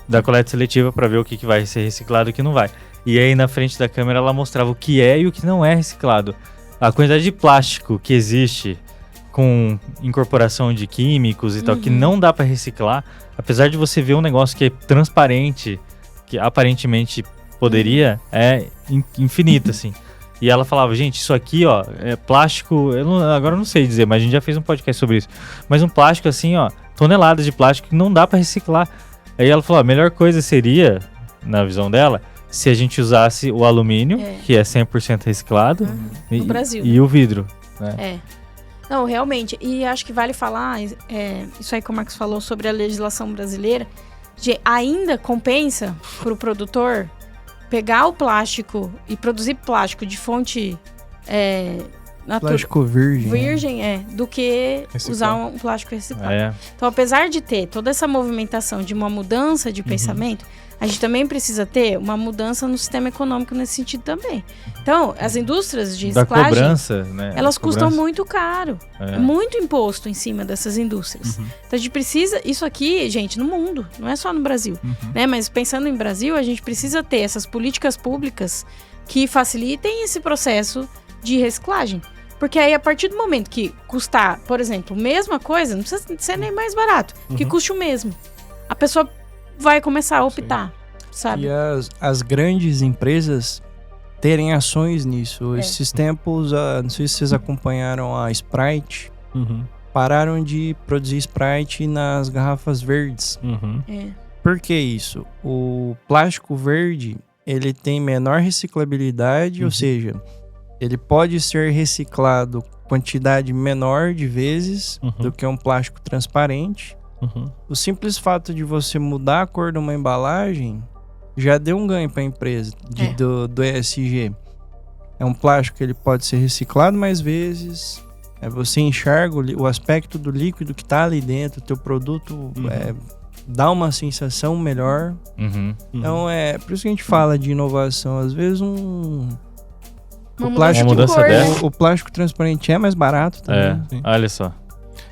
da coleta seletiva para ver o que vai ser reciclado e o que não vai. E aí na frente da câmera ela mostrava o que é e o que não é reciclado. A quantidade de plástico que existe com incorporação de químicos e tal, que não dá para reciclar, apesar de você ver um negócio que é transparente, que aparentemente poderia, é infinito, assim. E ela falava, gente, isso aqui, ó, é plástico, agora eu não sei dizer, mas a gente já fez um podcast sobre isso, mas um plástico assim, ó, toneladas de plástico que não dá para reciclar. Aí ela falou, a melhor coisa seria, na visão dela, se a gente usasse o alumínio, que é 100% reciclado, no Brasil, e o vidro, né? Não, realmente, e acho que vale falar, isso aí que o Marcos falou sobre a legislação brasileira, ainda compensa para o produtor pegar o plástico e produzir plástico de fonte plástico virgem, do que reciclar. usar um plástico reciclado. Então, apesar de ter toda essa movimentação de uma mudança de pensamento, a gente também precisa ter uma mudança no sistema econômico nesse sentido também. Então, as indústrias de reciclagem, da cobrança, né? Elas custam muito caro. Muito imposto em cima dessas indústrias. Então, a gente precisa... Isso aqui, gente, no mundo, não é só no Brasil. Né? Mas pensando em Brasil, a gente precisa ter essas políticas públicas que facilitem esse processo de reciclagem. Porque aí, a partir do momento que custar, por exemplo, a mesma coisa, não precisa ser nem mais barato, que custe o mesmo. A pessoa vai começar a optar, sabe? E as grandes empresas terem ações nisso. Esses tempos, não sei se vocês acompanharam a Sprite. pararam de produzir Sprite nas garrafas verdes. Por que isso? O plástico verde, ele tem menor reciclabilidade, ou seja, ele pode ser reciclado quantidade menor de vezes do que um plástico transparente. O simples fato de você mudar a cor de uma embalagem já deu um ganho para a empresa do ESG. É um plástico que ele pode ser reciclado mais vezes. Você enxerga o aspecto do líquido que está ali dentro, o teu produto dá uma sensação melhor. Então é por isso que a gente fala de inovação. Às vezes o plástico transparente é mais barato também. Olha só.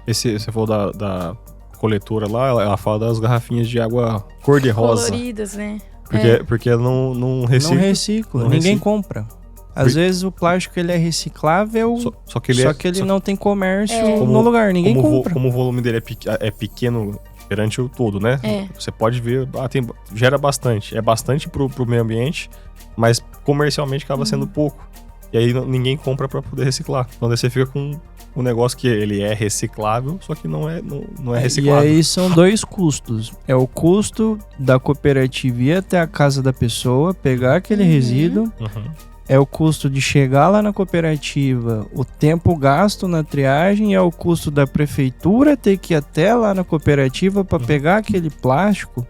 Você falou da coletora lá, ela fala das garrafinhas de água cor-de-rosa. Coloridas, né? Porque ela não recicla. Não recicla, ninguém compra. Às vezes o plástico ele é reciclável, só que ele não tem comércio no lugar, ninguém compra. Como o volume dele é pequeno perante o todo, né? Você pode ver, gera bastante. É bastante pro meio ambiente, mas comercialmente acaba sendo pouco. E aí ninguém compra para poder reciclar. Então daí você fica com um negócio que ele é reciclável, só que não é reciclável. E aí são dois custos. É o custo da cooperativa ir até a casa da pessoa, pegar aquele resíduo. É o custo de chegar lá na cooperativa, o tempo gasto na triagem, é o custo da prefeitura ter que ir até lá na cooperativa para pegar aquele plástico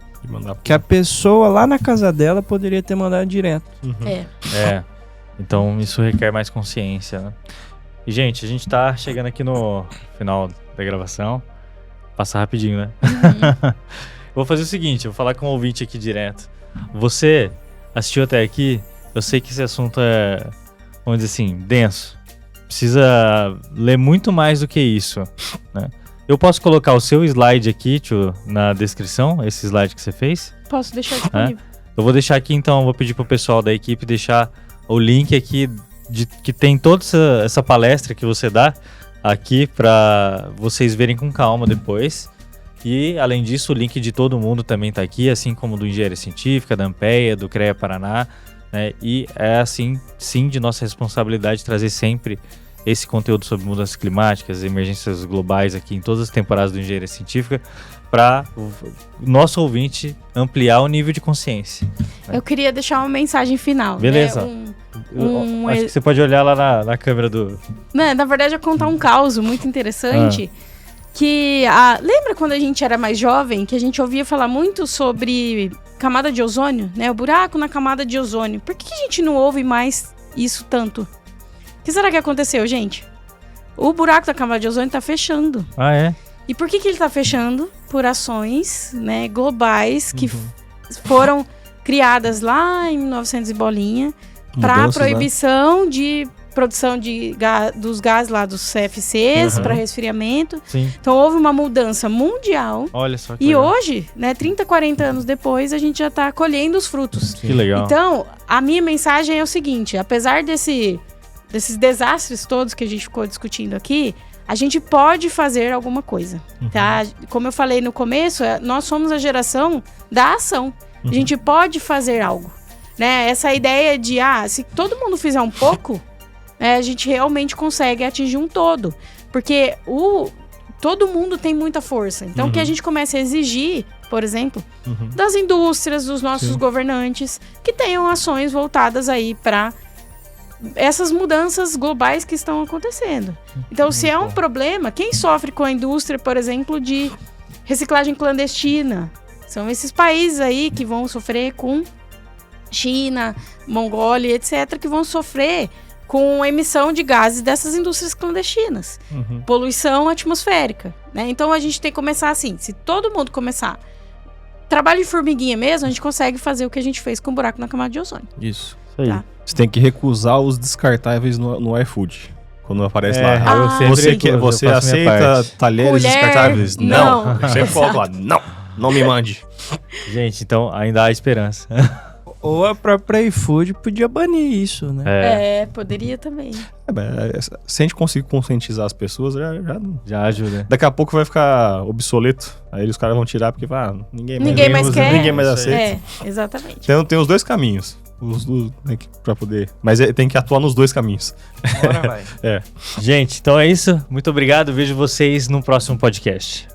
que a pessoa lá na casa dela poderia ter mandado direto. Então isso requer mais consciência, né? E, gente, a gente tá chegando aqui no final da gravação. Passar rapidinho, né? Vou fazer o seguinte, vou falar com o ouvinte aqui direto. Você assistiu até aqui? Eu sei que esse assunto é, vamos dizer assim, denso. Precisa ler muito mais do que isso, né? Eu posso colocar o seu slide aqui, tio, na descrição, esse slide que você fez? Posso deixar disponível. Eu vou deixar aqui, então, vou pedir pro pessoal da equipe deixar o link aqui que tem toda essa palestra que você dá aqui para vocês verem com calma depois. E, além disso, o link de todo mundo também tá aqui, assim como do Engenharia Científica, da Ampeia, do CREA Paraná, né? E é assim, sim, de nossa responsabilidade trazer sempre esse conteúdo sobre mudanças climáticas, emergências globais aqui em todas as temporadas do Engenharia Científica, para o nosso ouvinte ampliar o nível de consciência. Eu queria deixar uma mensagem final. Beleza. Né? Acho que você pode olhar lá na câmera do... Na verdade, é contar um caos muito interessante. Lembra quando a gente era mais jovem, que a gente ouvia falar muito sobre camada de ozônio, né? O buraco na camada de ozônio. Por que a gente não ouve mais isso tanto? O que será que aconteceu, gente? O buraco da camada de ozônio está fechando. É? E por que ele está fechando? Por ações, né, globais que foram criadas lá em 1900 e bolinha para a proibição de produção dos gases lá dos CFCs para resfriamento. Sim. Então houve uma mudança mundial. Olha só que e legal. hoje, né, 30, 40 anos depois, a gente já está colhendo os frutos. Que legal. Então, a minha mensagem é o seguinte, apesar desses desastres todos que a gente ficou discutindo aqui, a gente pode fazer alguma coisa, tá? Como eu falei no começo, nós somos a geração da ação. A gente pode fazer algo, né? Essa ideia de, se todo mundo fizer um pouco, a gente realmente consegue atingir um todo. Porque todo mundo tem muita força. Então, que a gente comece a exigir, por exemplo, das indústrias, dos nossos governantes, que tenham ações voltadas aí para essas mudanças globais que estão acontecendo. Então, se é um problema, quem sofre com a indústria, por exemplo, de reciclagem clandestina, são esses países aí que vão sofrer com China, Mongólia, etc., que vão sofrer com a emissão de gases dessas indústrias clandestinas. Poluição atmosférica, né? Então, a gente tem que começar assim. Se todo mundo começar trabalho de formiguinha mesmo, a gente consegue fazer o que a gente fez com o buraco na camada de ozônio. Isso. Aí. Tá? Você tem que recusar os descartáveis no iFood. Quando aparece lá. Você aceita talheres descartáveis? Não. Você coloca lá, não me mande. Gente, então ainda há esperança. Ou a própria iFood podia banir isso, né? Poderia também. Se a gente conseguir conscientizar as pessoas, Já ajuda. daqui a pouco vai ficar obsoleto. Aí os caras vão tirar porque Ninguém mais quer. Ninguém mais aceita. Exatamente. Então tem os dois caminhos. Pra poder. Mas tem que atuar nos dois caminhos. Agora vai. Gente, então é isso. Muito obrigado. Vejo vocês no próximo podcast.